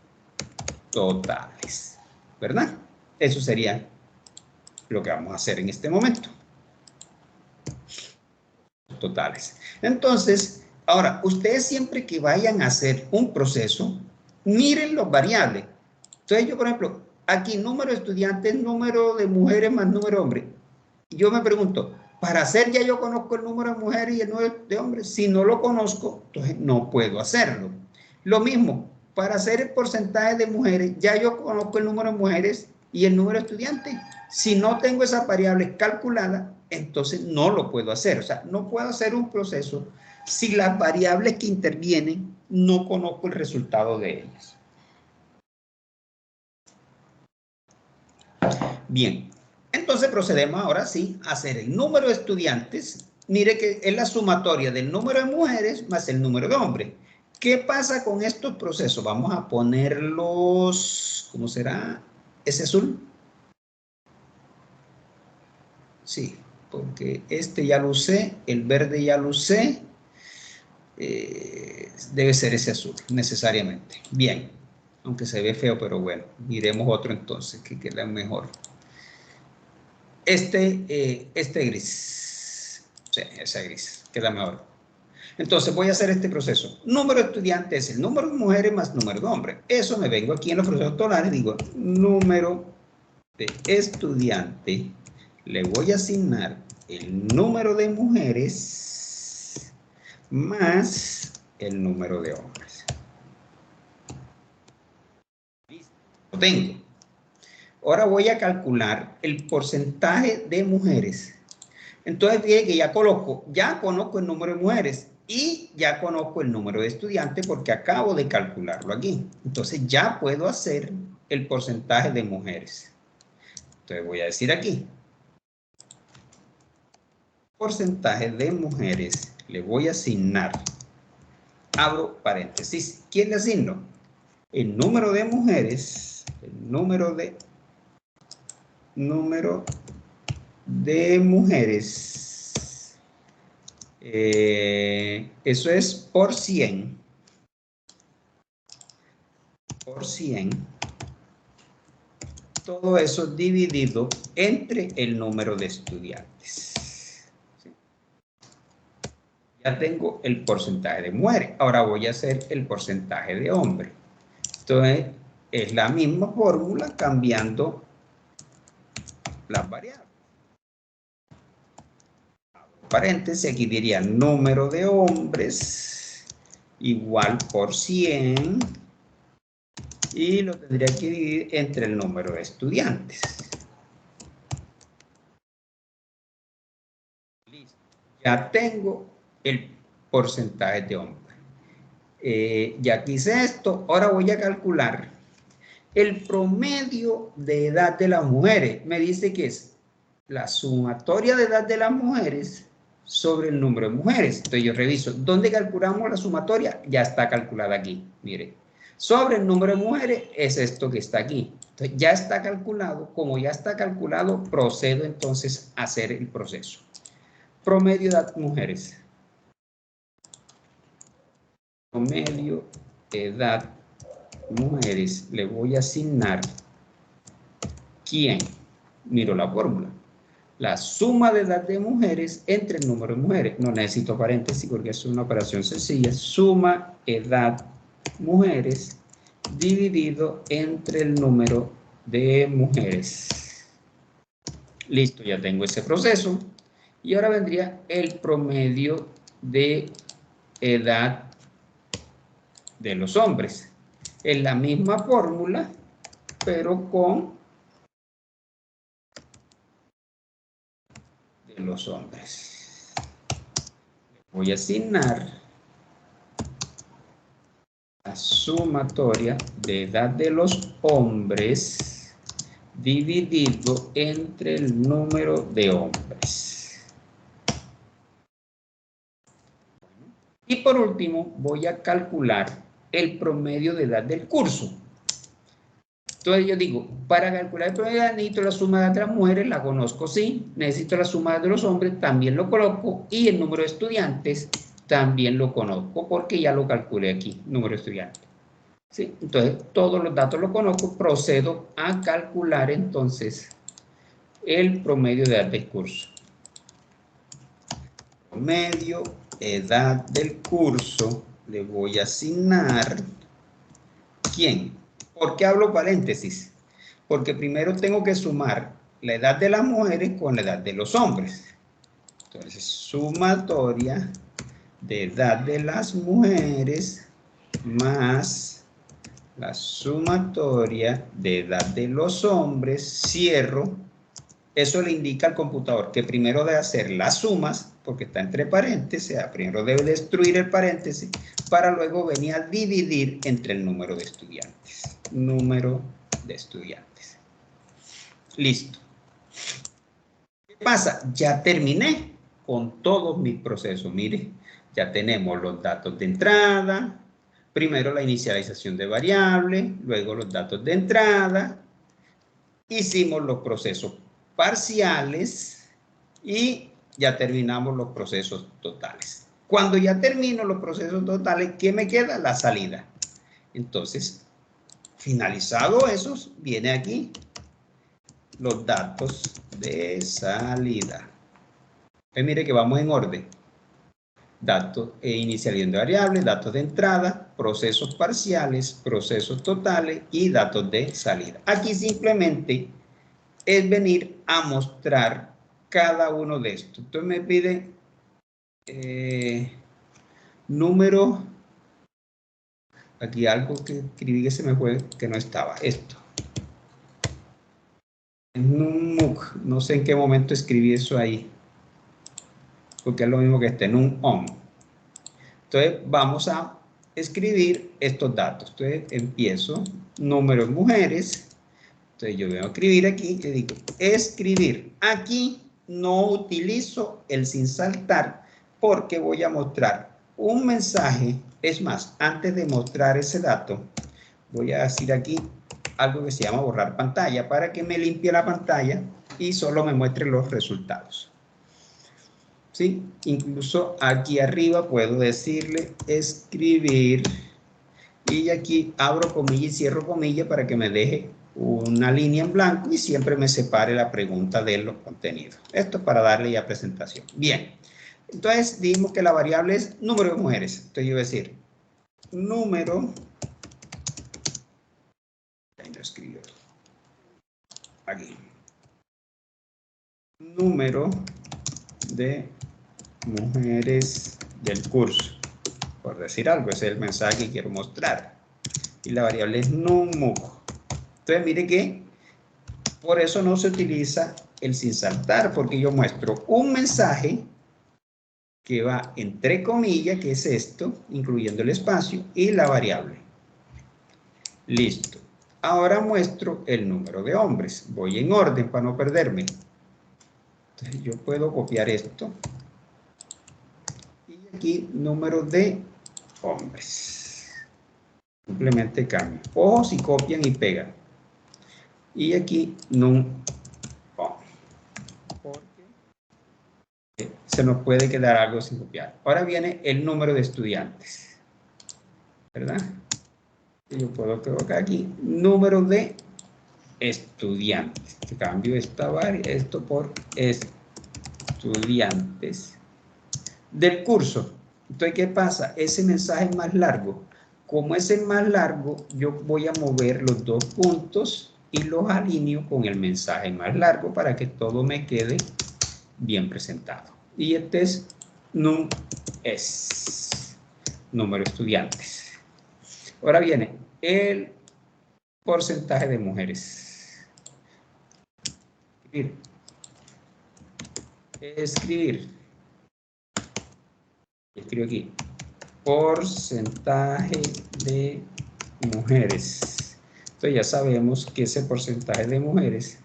totales, ¿verdad? Eso sería lo que vamos a hacer en este momento. Totales. Entonces, ahora, ustedes siempre que vayan a hacer un proceso, miren los variables. Entonces yo, por ejemplo, aquí número de estudiantes, número de mujeres más número de hombres. Yo me pregunto, para hacer ya yo conozco el número de mujeres y el número de hombres. Si no lo conozco, entonces no puedo hacerlo. Lo mismo, para hacer el porcentaje de mujeres, ya yo conozco el número de mujeres y el número de estudiantes. Si no tengo esas variables calculadas, entonces no lo puedo hacer. O sea, no puedo hacer un proceso si las variables que intervienen no conozco el resultado de ellas. Bien, entonces procedemos ahora sí a hacer el número de estudiantes. Mire que es la sumatoria del número de mujeres más el número de hombres. ¿Qué pasa con estos procesos? Vamos a ponerlos, ¿cómo será? ¿Ese azul? Sí, porque este ya lo usé, el verde ya lo usé. Debe ser ese azul, necesariamente. Bien, aunque se ve feo, pero bueno, miremos otro entonces, que queda mejor. Este gris, sí, ese gris, queda mejor. Entonces voy a hacer este proceso. Número de estudiantes es el número de mujeres más número de hombres. Eso me vengo aquí en los procesos tonales, digo, número de estudiante, le voy a asignar el número de mujeres más el número de hombres. Listo, lo tengo. Ahora voy a calcular el porcentaje de mujeres. Entonces, fíjense que ya conozco el número de mujeres y ya conozco el número de estudiantes porque acabo de calcularlo aquí. Entonces, ya puedo hacer el porcentaje de mujeres. Entonces, voy a decir aquí. Porcentaje de mujeres le voy a asignar. Abro paréntesis. ¿Quién le asigno? El número de mujeres, el número de mujeres, eso es por 100, todo eso dividido entre el número de estudiantes. ¿Sí? Ya tengo el porcentaje de mujeres, ahora voy a hacer el porcentaje de hombres. Entonces, es la misma fórmula cambiando las variables. Paréntesis, aquí diría número de hombres igual por 100 y lo tendría que dividir entre el número de estudiantes. Listo. Ya tengo el porcentaje de hombres. Ya quise esto, ahora voy a calcular el promedio de edad de las mujeres. Me dice que es la sumatoria de edad de las mujeres sobre el número de mujeres. Entonces yo reviso, ¿dónde calculamos la sumatoria? Ya está calculada aquí, mire. Sobre el número de mujeres es esto que está aquí. Entonces ya está calculado. Como ya está calculado, procedo entonces a hacer el proceso. Promedio de edad mujeres. Promedio edad mujeres. Le voy a asignar ¿quién? Miro la fórmula. La suma de edad de mujeres entre el número de mujeres. No necesito paréntesis porque es una operación sencilla. Suma edad mujeres dividido entre el número de mujeres. Listo, ya tengo ese proceso. Y ahora vendría el promedio de edad de los hombres. Es la misma fórmula, pero con de los hombres. Voy a asignar la sumatoria de edad de los hombres dividido entre el número de hombres. Y por último, voy a calcular el promedio de edad del curso. Entonces yo digo, para calcular el promedio de edad necesito la suma de edad de las mujeres, la conozco, sí. Necesito la suma de los hombres, también lo coloco. Y el número de estudiantes también lo conozco porque ya lo calculé aquí, número de estudiantes. ¿Sí? Entonces, todos los datos los conozco, procedo a calcular entonces el promedio de edad del curso. Promedio edad del curso, le voy a asignar ¿quién? ¿Por qué hablo paréntesis? Porque primero tengo que sumar la edad de las mujeres con la edad de los hombres. Entonces, sumatoria de edad de las mujeres más la sumatoria de edad de los hombres, cierro. Eso le indica al computador que primero debe hacer las sumas, porque está entre paréntesis, primero debe destruir el paréntesis, para luego venir a dividir entre el número de estudiantes. Número de estudiantes. Listo. ¿Qué pasa? Ya terminé con todos mis procesos. Mire, ya tenemos los datos de entrada, primero la inicialización de variable, luego los datos de entrada, hicimos los procesos parciales y ya terminamos los procesos totales. Cuando ya termino los procesos totales, ¿qué me queda? La salida. Entonces, finalizado esos, viene aquí los datos de salida. Mire que vamos en orden. Datos inicialización de variables, datos de entrada, procesos parciales, procesos totales y datos de salida. Aquí simplemente es venir a mostrar cada uno de estos. Entonces me pide número, aquí algo que escribí que se me fue, que no estaba, esto. NumMuc, no sé en qué momento escribí eso ahí, porque es lo mismo que este, NumOn. Entonces vamos a escribir estos datos. Entonces empiezo, número de mujeres. Entonces yo voy a escribir aquí, le digo, escribir. Aquí no utilizo el sin saltar porque voy a mostrar un mensaje. Es más, antes de mostrar ese dato, voy a decir aquí algo que se llama borrar pantalla para que me limpie la pantalla y solo me muestre los resultados. ¿Sí? Incluso aquí arriba puedo decirle escribir y aquí abro comilla y cierro comilla para que me deje una línea en blanco y siempre me separe la pregunta de los contenidos. Esto es para darle ya presentación. Bien, entonces dijimos que la variable es número de mujeres. Entonces yo voy a decir número, ahí lo escribo aquí, número de mujeres del curso, por decir algo, ese es el mensaje que quiero mostrar. Y la variable es NumMuc. Entonces mire que por eso no se utiliza el sin saltar, porque yo muestro un mensaje que va entre comillas, que es esto, incluyendo el espacio, y la variable. Listo. Ahora muestro el número de hombres. Voy en orden para no perderme. Entonces yo puedo copiar esto. Y aquí número de hombres. Simplemente cambio. Ojo si copian y pegan. Y aquí num. Porque se nos puede quedar algo sin copiar. Ahora viene el número de estudiantes. ¿Verdad? Yo puedo colocar aquí número de estudiantes. Cambio esto por estudiantes del curso. Entonces, ¿qué pasa? Ese mensaje es más largo. Como es el más largo, yo voy a mover los dos puntos y los alineo con el mensaje más largo para que todo me quede bien presentado. Y este es número de estudiantes. Ahora viene el porcentaje de mujeres. Escribir. Escribo aquí. Porcentaje de mujeres. Entonces ya sabemos que ese porcentaje de mujeres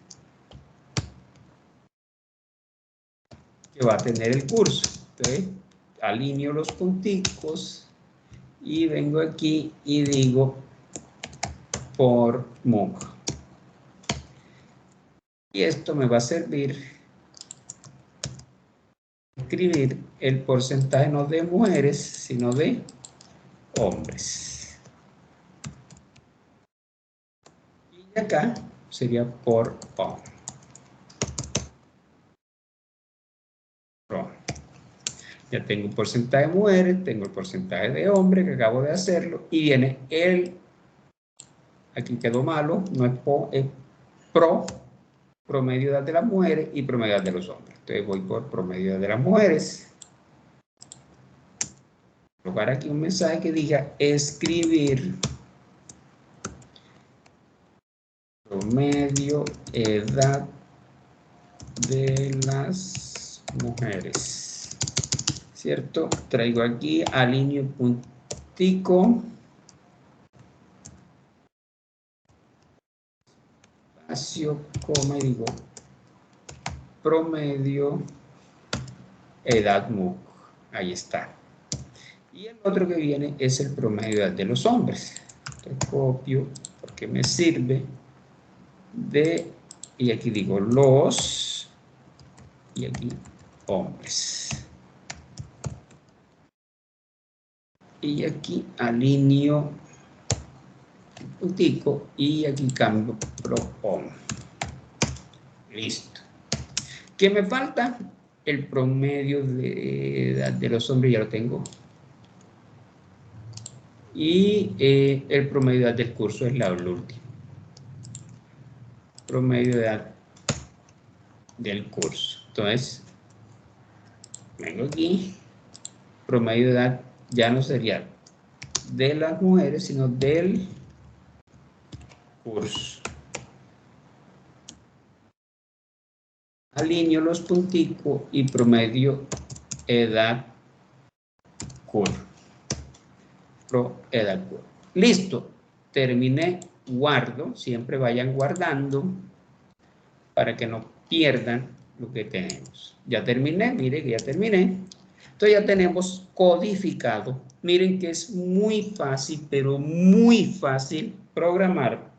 que va a tener el curso. Entonces alineo los punticos y vengo aquí y digo por MOOC. Y esto me va a servir escribir el porcentaje no de mujeres, sino de hombres. Y acá sería por hombre. Ya tengo un porcentaje de mujeres, tengo el porcentaje de hombres que acabo de hacerlo y viene el, aquí quedó malo, no es po, es promedio de edad de las mujeres y promedio de edad de los hombres. Entonces voy por promedio de edad de las mujeres. Colocar aquí un mensaje que diga escribir promedio edad de las mujeres, ¿cierto? Traigo aquí, alineo puntico, espacio, coma, y digo promedio edad MUC. Ahí está. Y el otro que viene es el promedio de edad de los hombres. Entonces, copio porque me sirve de, y aquí digo los, y aquí hombres. Y aquí alineo puntico y aquí cambio pro hombre. Listo. ¿Qué me falta? El promedio de edad de los hombres ya lo tengo. Y el promedio de edad del curso es la última. Promedio de edad del curso. Entonces, vengo aquí. Promedio de edad ya no sería de las mujeres, sino del curso. Alineo los punticos y promedio edad curso. Edad curso. Listo. Terminé. Guardo. Siempre vayan guardando para que no pierdan lo que tenemos. Ya terminé. Mire que ya terminé. Entonces ya tenemos codificado. Miren que es muy fácil, pero muy fácil programar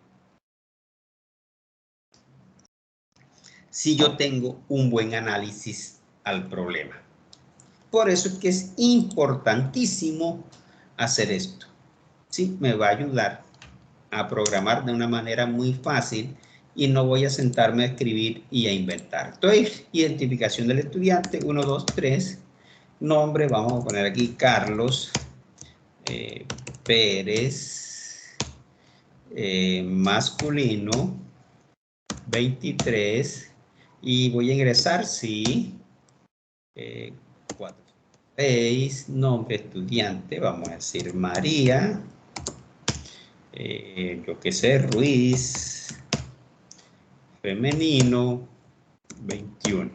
si yo tengo un buen análisis al problema. Por eso es que es importantísimo hacer esto. ¿Sí? Me va a ayudar a programar de una manera muy fácil y no voy a sentarme a escribir y a inventar. Entonces, identificación del estudiante, 1, 2, 3. Nombre, vamos a poner aquí Carlos Pérez, masculino, 23, y voy a ingresar, sí, 4, 6, nombre estudiante, vamos a decir María, yo qué sé, Ruiz, femenino, 21,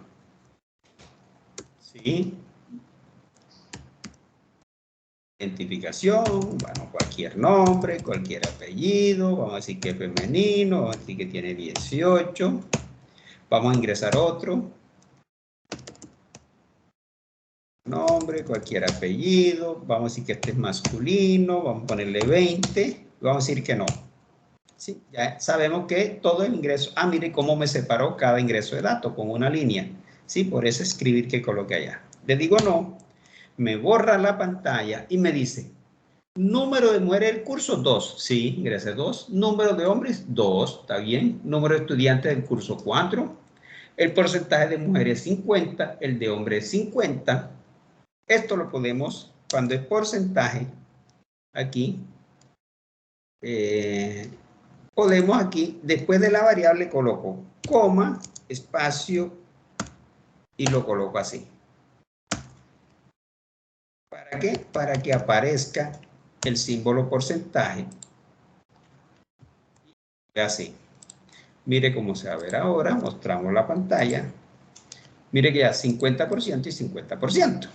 ¿sí? Identificación, bueno, cualquier nombre, cualquier apellido, vamos a decir que es femenino, vamos a decir que tiene 18, vamos a ingresar otro, nombre, cualquier apellido, vamos a decir que este es masculino, vamos a ponerle 20, vamos a decir que no. Sí, ya sabemos que todo el ingreso, mire cómo me separó cada ingreso de datos con una línea, sí, por eso escribir que coloque allá. Le digo no, me borra la pantalla y me dice, número de mujeres del curso, 2. Sí, ingresé 2. Número de hombres, 2. Está bien. Número de estudiantes del curso, 4. El porcentaje de mujeres, 50. El de hombres, 50. Esto lo podemos, cuando es porcentaje, aquí, podemos aquí, después de la variable, coloco coma, espacio, y lo coloco así. ¿Para qué? Para que aparezca el símbolo porcentaje. Así. Mire cómo se va a ver ahora. Mostramos la pantalla. Mire que ya 50% y 50%.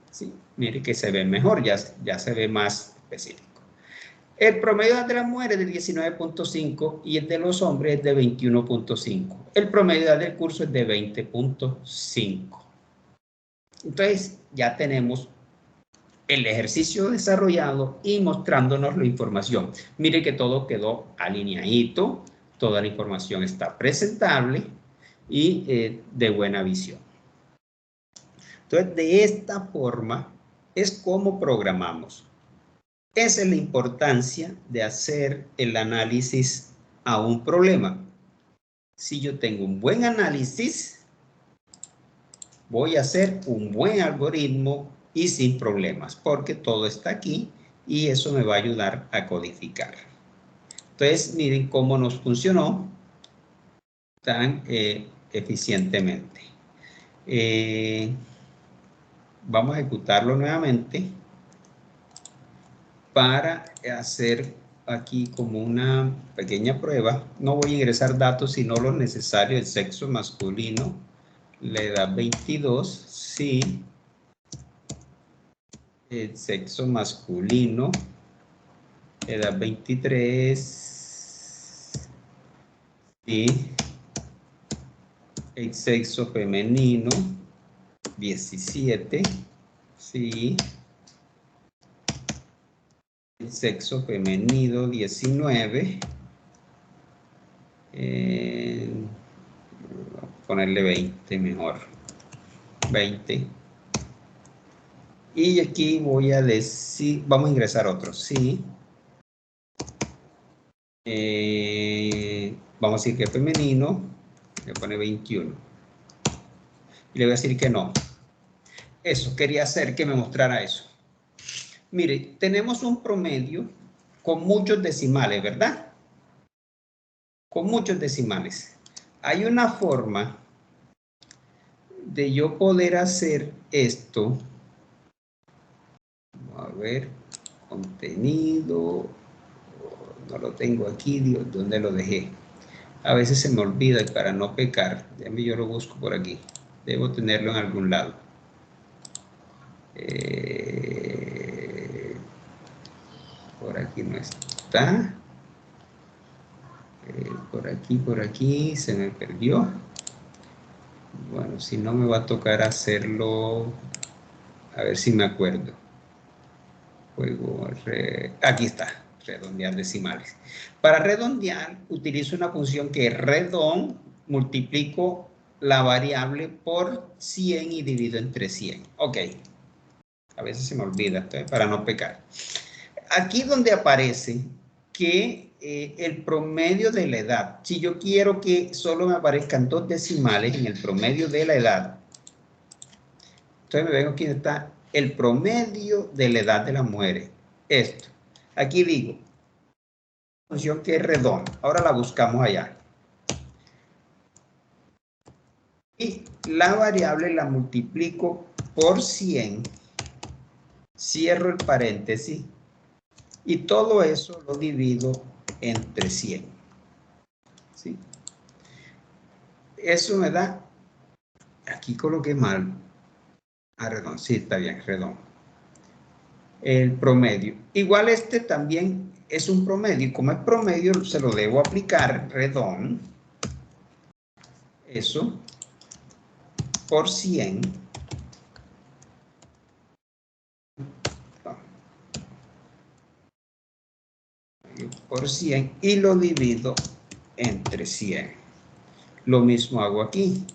¿Sí? Mire que se ve mejor, ya se ve más específico. El promedio de las mujeres es de 19.5 y el de los hombres es de 21.5. El promedio del curso es de 20.5. Entonces ya tenemos el ejercicio desarrollado y mostrándonos la información. Mire que todo quedó alineadito, toda la información está presentable y de buena visión. Entonces, de esta forma es como programamos. Esa es la importancia de hacer el análisis a un problema. Si yo tengo un buen análisis, voy a hacer un buen algoritmo y sin problemas, porque todo está aquí y eso me va a ayudar a codificar. Entonces, miren cómo nos funcionó tan eficientemente. Vamos a ejecutarlo nuevamente para hacer aquí como una pequeña prueba. No voy a ingresar datos sino los necesarios. El sexo masculino, la edad 22, sí. El sexo masculino, edad 23, sí. El sexo femenino, 17, sí. El sexo femenino, 19. Ponerle 20 mejor. 20. Y aquí voy a decir, vamos a ingresar otro, sí. Vamos a decir que es femenino, le pone 21. Y le voy a decir que no. Eso, quería hacer que me mostrara eso. Mire, tenemos un promedio con muchos decimales, ¿verdad? Con muchos decimales. Hay una forma de yo poder hacer esto. Vamos a ver, contenido, no lo tengo aquí, Dios, ¿dónde lo dejé? A veces se me olvida y para no pecar, déjame yo lo busco por aquí, debo tenerlo en algún lado. Por aquí no está. Por aquí, se me perdió. Bueno, si no me va a tocar hacerlo, a ver si me acuerdo. Aquí está, redondear decimales. Para redondear, utilizo una función que es redon, multiplico la variable por 100 y divido entre 100. Ok. A veces se me olvida, entonces, para no pecar. Aquí donde aparece que el promedio de la edad, si yo quiero que solo me aparezcan 2 decimales en el promedio de la edad, entonces me vengo aquí donde está el promedio de la edad de las mujeres. Esto. Aquí digo, función que es redonda. Ahora la buscamos allá. Y la variable la multiplico por 100. Cierro el paréntesis. Y todo eso lo divido entre 100. ¿Sí? Eso me da, aquí coloqué mal. Redondo, sí, está bien, redondo. El promedio. Igual este también es un promedio. Y como es promedio, se lo debo aplicar redondo. Eso por 100. Por 100 y lo divido entre 100. Lo mismo hago aquí.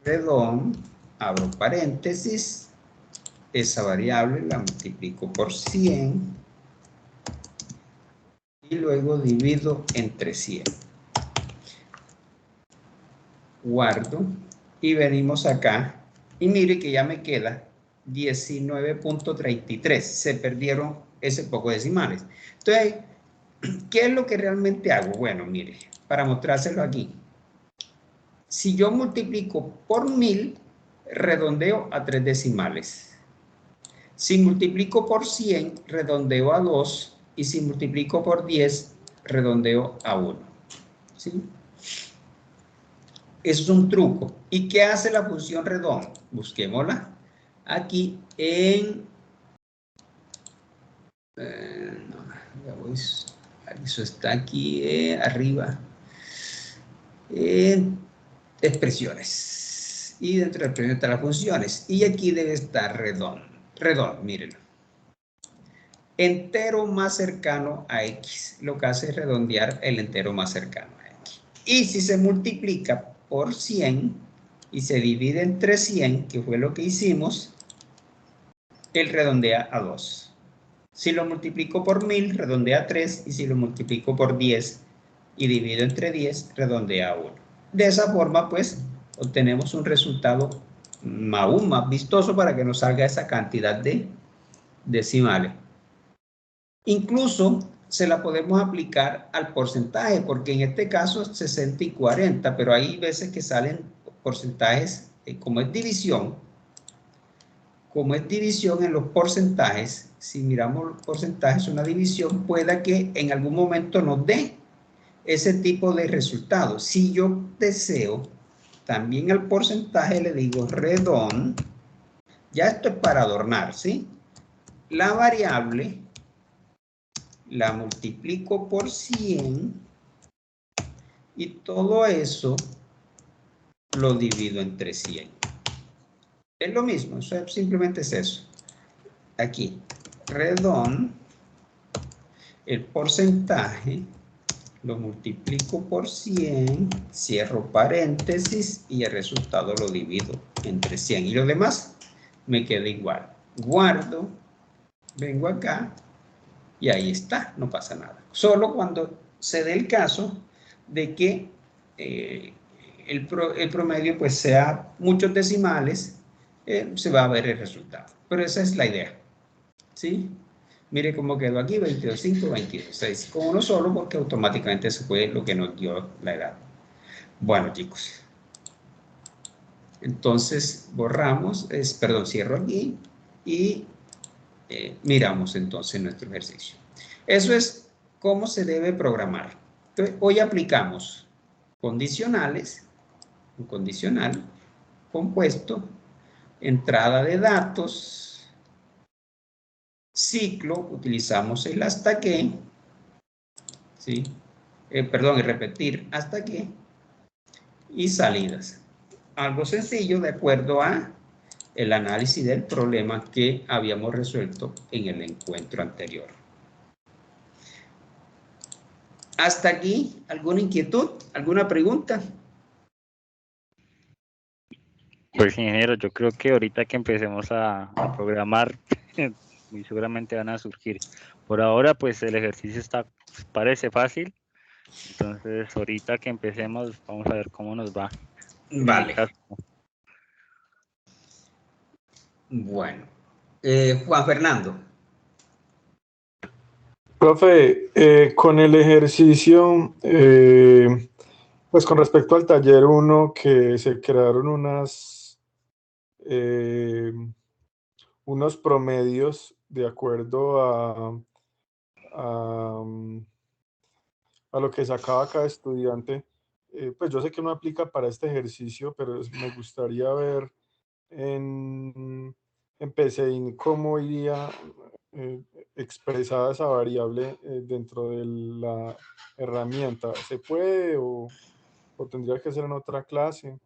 Redondo, abro paréntesis, esa variable la multiplico por 100 y luego divido entre 100. Guardo y venimos acá y mire que ya me queda 19.33. Se perdieron ese poco decimales. Entonces, ¿qué es lo que realmente hago? Bueno, mire, para mostrárselo aquí. Si yo multiplico por 1000, redondeo a 3 decimales. Si multiplico por 100, redondeo a 2. Y si multiplico por 10, redondeo a 1. ¿Sí? Eso es un truco. ¿Y qué hace la función redonda? Busquémosla aquí en... eso está aquí arriba. En expresiones. Y dentro de expresiones están las funciones. Y aquí debe estar redondo. Redondo, mírenlo. Entero más cercano a x. Lo que hace es redondear el entero más cercano a x. Y si se multiplica por 100 y se divide entre 100, que fue lo que hicimos, él redondea a 2. Si lo multiplico por 1000, redondea a 3. Y si lo multiplico por 10 y divido entre 10, redondea a 1. De esa forma, pues, obtenemos un resultado aún más vistoso para que nos salga esa cantidad de decimales. Incluso se la podemos aplicar al porcentaje, porque en este caso es 60 y 40, pero hay veces que salen porcentajes, como es división en los porcentajes, si miramos los porcentajes, una división, pueda que en algún momento nos dé ese tipo de resultados. Si yo deseo, también al porcentaje le digo redón, ya esto es para adornar, ¿sí? La variable la multiplico por 100 y todo eso lo divido entre 100. Es lo mismo, eso simplemente es eso. Aquí, redón, el porcentaje lo multiplico por 100, cierro paréntesis y el resultado lo divido entre 100. Y lo demás me queda igual. Guardo, vengo acá y ahí está, no pasa nada. Solo cuando se dé el caso de que el promedio pues sea muchos decimales, se va a ver el resultado. Pero esa es la idea, ¿sí? Mire cómo quedó aquí, 22.5, 22.6. Con uno solo porque automáticamente se fue lo que nos dio la edad. Bueno, chicos. Entonces, borramos, perdón, cierro aquí y miramos entonces nuestro ejercicio. Eso es cómo se debe programar. Entonces, hoy aplicamos condicionales, un condicional, compuesto, entrada de datos, ciclo, utilizamos el hasta que, ¿sí? Perdón, el repetir hasta que, y salidas. Algo sencillo de acuerdo a el análisis del problema que habíamos resuelto en el encuentro anterior. Hasta aquí, ¿alguna inquietud? ¿Alguna pregunta? Pues ingeniero, yo creo que ahorita que empecemos a programar, muy seguramente van a surgir. Por ahora, pues el ejercicio parece fácil. Entonces, ahorita que empecemos, vamos a ver cómo nos va. En mi Vale. caso. Bueno. Juan Fernando. Profe, con el ejercicio, pues con respecto al taller 1, que se crearon unos promedios de acuerdo a lo que sacaba cada estudiante, pues yo sé que no aplica para este ejercicio, pero me gustaría ver en PCIN cómo iría expresada esa variable dentro de la herramienta. ¿Se puede o tendría que ser en otra clase?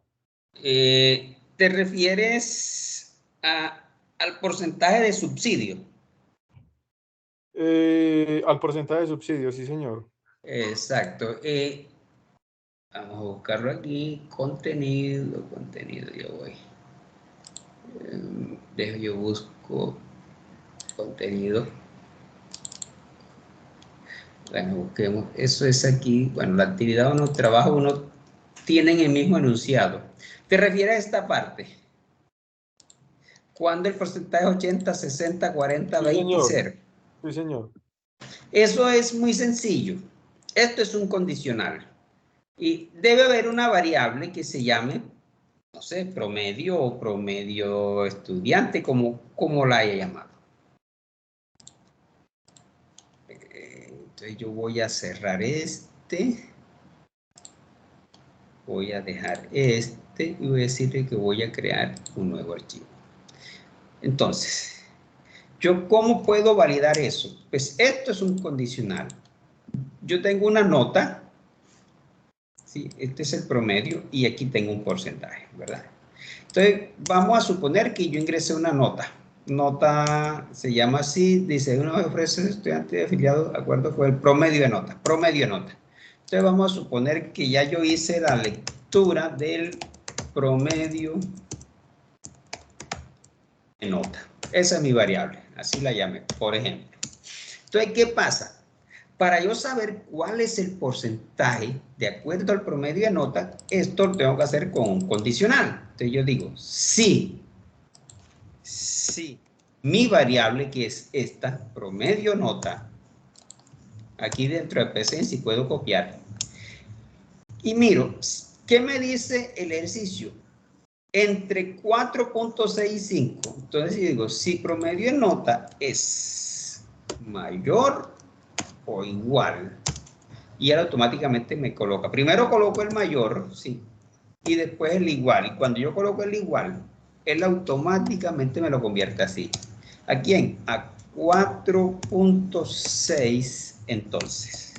¿Te refieres al porcentaje de subsidio? Al porcentaje de subsidio, sí, señor. Exacto. Vamos a buscarlo aquí. Contenido, yo voy. Yo busco contenido. Bueno, busquemos. Eso es aquí. Bueno, la actividad 1, trabajo 1, tienen el mismo enunciado. ¿Te refieres a esta parte? Cuando el porcentaje es 80, 60, 40, Sí, 20 y señor. 0. Sí, señor. Eso es muy sencillo. Esto es un condicional. Y debe haber una variable que se llame, no sé, promedio o promedio estudiante, como la haya llamado. Entonces yo voy a cerrar este. Voy a dejar este y voy a decirle que voy a crear un nuevo archivo. Entonces, ¿yo cómo puedo validar eso? Pues esto es un condicional. Yo tengo una nota, ¿sí? Este es el promedio y aquí tengo un porcentaje, ¿verdad? Entonces, vamos a suponer que yo ingresé una nota. Nota se llama así, dice, uno ofrece estudiante afiliado, de acuerdo con el promedio de nota, Entonces, vamos a suponer que ya yo hice la lectura del promedio de nota. Esa es mi variable, así la llamé, por ejemplo. Entonces, ¿qué pasa? Para yo saber cuál es el porcentaje de acuerdo al promedio de nota, esto lo tengo que hacer con un condicional. Entonces yo digo, sí, mi variable que es esta, promedio nota, aquí dentro de PCIN si puedo copiar. Y miro, ¿qué me dice el ejercicio? Entre 4.6 y 5. Entonces yo digo, si promedio de nota es mayor o igual. Y él automáticamente me coloca. Primero coloco el mayor, ¿sí? Y después el igual. Y cuando yo coloco el igual, él automáticamente me lo convierte así. ¿A quién? A 4.6 entonces.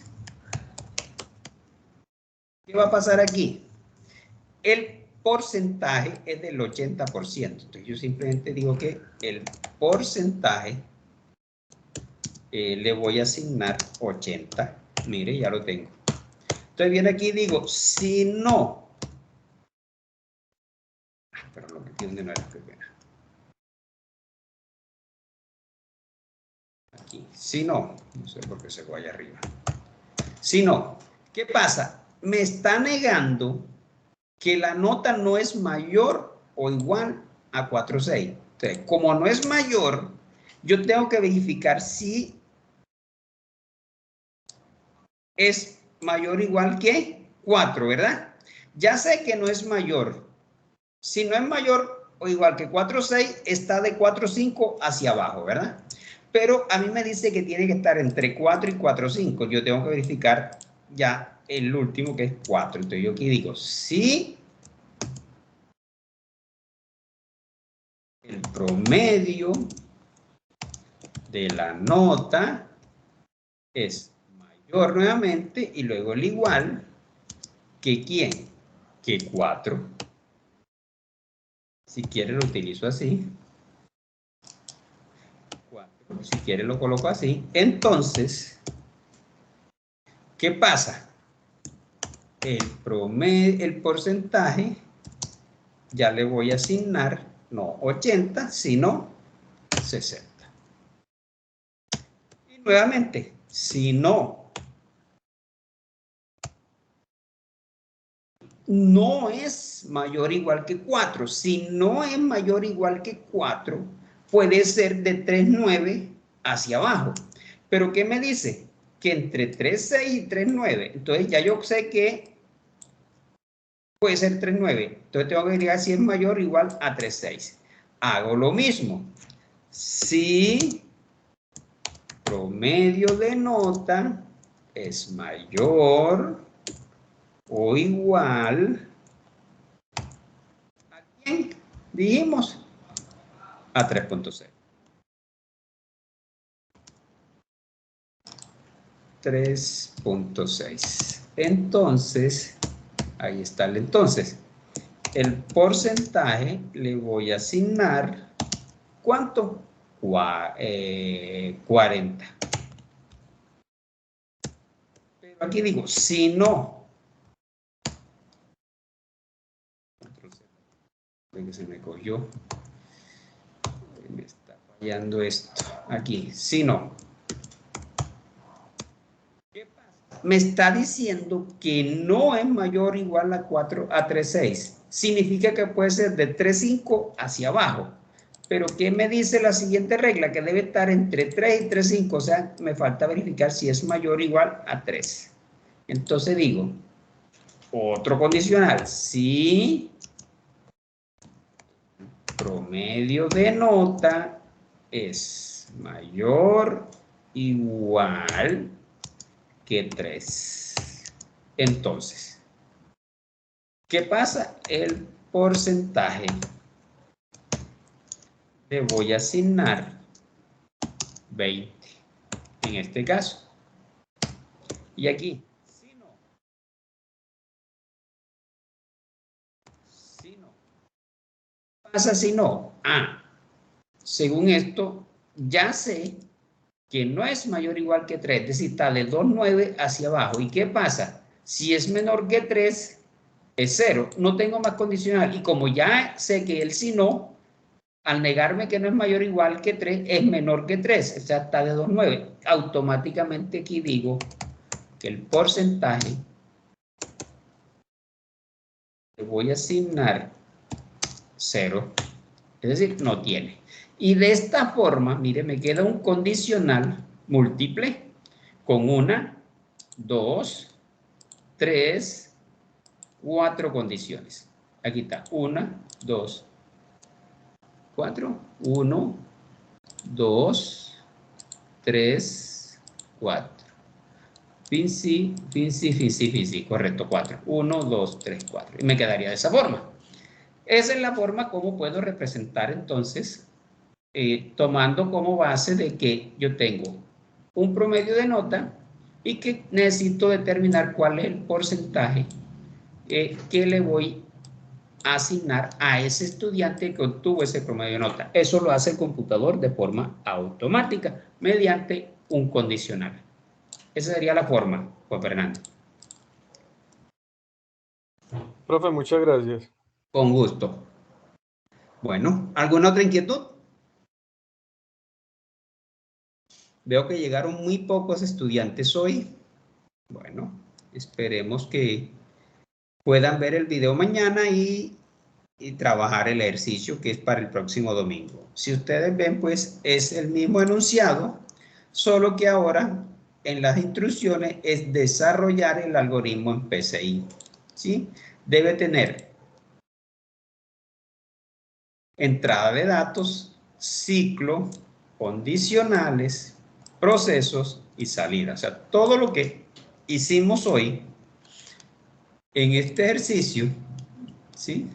¿Qué va a pasar aquí? El porcentaje es del 80%. Entonces yo simplemente digo que el porcentaje le voy a asignar 80. Mire, ya lo tengo. Entonces viene aquí y digo, si no. Pero lo metí donde no era primera. Aquí. Si no. No sé por qué se fue allá arriba. Si no. ¿Qué pasa? Me está negando que la nota no es mayor o igual a 4.6. Entonces, como no es mayor, yo tengo que verificar si es mayor o igual que 4, ¿verdad? Ya sé que no es mayor. Si no es mayor o igual que 4.6, está de 4.5 hacia abajo, ¿verdad? Pero a mí me dice que tiene que estar entre 4 y 4.5. Yo tengo que verificar ya el último, que es 4. Entonces yo aquí digo, si el promedio de la nota es mayor nuevamente y luego el igual que ¿quién? Que 4. Si quiere lo utilizo así. 4. Si quiere lo coloco así. Entonces, ¿qué pasa? El promedio, el porcentaje, ya le voy a asignar, no 80, sino 60. Y nuevamente, si no es mayor o igual que 4. Si no es mayor o igual que 4, puede ser de 3.9 hacia abajo. ¿Pero qué me dice? Que entre 3.6 y 3.9. Entonces ya yo sé que puede ser 3.9. Entonces tengo que verificar si es mayor o igual a 3.6. Hago lo mismo. Si promedio de nota es mayor o igual, ¿a quién? Dijimos a 3.6. 3.6. Entonces, ahí está el entonces. El porcentaje le voy a asignar, ¿cuánto? 40. Pero aquí digo, si no. Que se me cogió. Me está fallando esto. Aquí, si no. ¿Qué pasa? Me está diciendo que no es mayor o igual a 3.6. Significa que puede ser de 3.5 hacia abajo. Pero ¿qué me dice la siguiente regla? Que debe estar entre 3 y 3.5. O sea, me falta verificar si es mayor o igual a 3. Entonces digo, otro condicional. Si promedio de nota es mayor o igual que 3. Entonces, ¿qué pasa? El porcentaje le voy a asignar 20 en este caso. Y aquí, si no. ¿Qué pasa si no? Según esto, ya sé que no es mayor o igual que 3, es decir, está de 2.9 hacia abajo. ¿Y qué pasa? Si es menor que 3, es 0. No tengo más condicional. Y como ya sé que el si no, al negarme que no es mayor o igual que 3, es menor que 3. O sea, está de 2.9. Automáticamente aquí digo que el porcentaje le voy a asignar 0. Es decir, no tiene. Y de esta forma, mire, me queda un condicional múltiple con 1, 2, 3, 4 condiciones. Aquí está, 1, 2, 4, 1, 2, 3, 4. Finci, correcto, 4. 1, 2, 3, 4. Y me quedaría de esa forma. Esa es la forma como puedo representar entonces, tomando como base de que yo tengo un promedio de nota y que necesito determinar cuál es el porcentaje que le voy a asignar a ese estudiante que obtuvo ese promedio de nota. Eso lo hace el computador de forma automática mediante un condicional. Esa sería la forma, Juan Fernando. Profe, muchas gracias. Con gusto. Bueno, ¿alguna otra inquietud? Veo que llegaron muy pocos estudiantes hoy. Bueno, esperemos que puedan ver el video mañana y trabajar el ejercicio que es para el próximo domingo. Si ustedes ven, pues es el mismo enunciado, solo que ahora en las instrucciones es desarrollar el algoritmo en PCI. ¿Sí? Debe tener entrada de datos, ciclo, condicionales, procesos y salida. O sea, todo lo que hicimos hoy en este ejercicio, ¿sí?,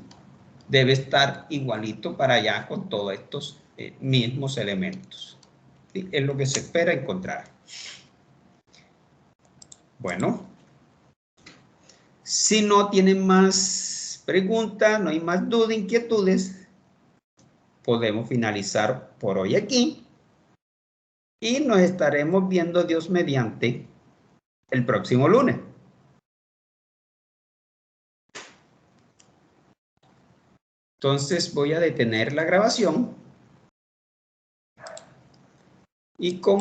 debe estar igualito para allá con todos estos mismos elementos. ¿Sí? Es lo que se espera encontrar. Bueno, si no tienen más preguntas, no hay más dudas, inquietudes, podemos finalizar por hoy aquí y nos estaremos viendo, Dios mediante, el próximo lunes. Entonces voy a detener la grabación y como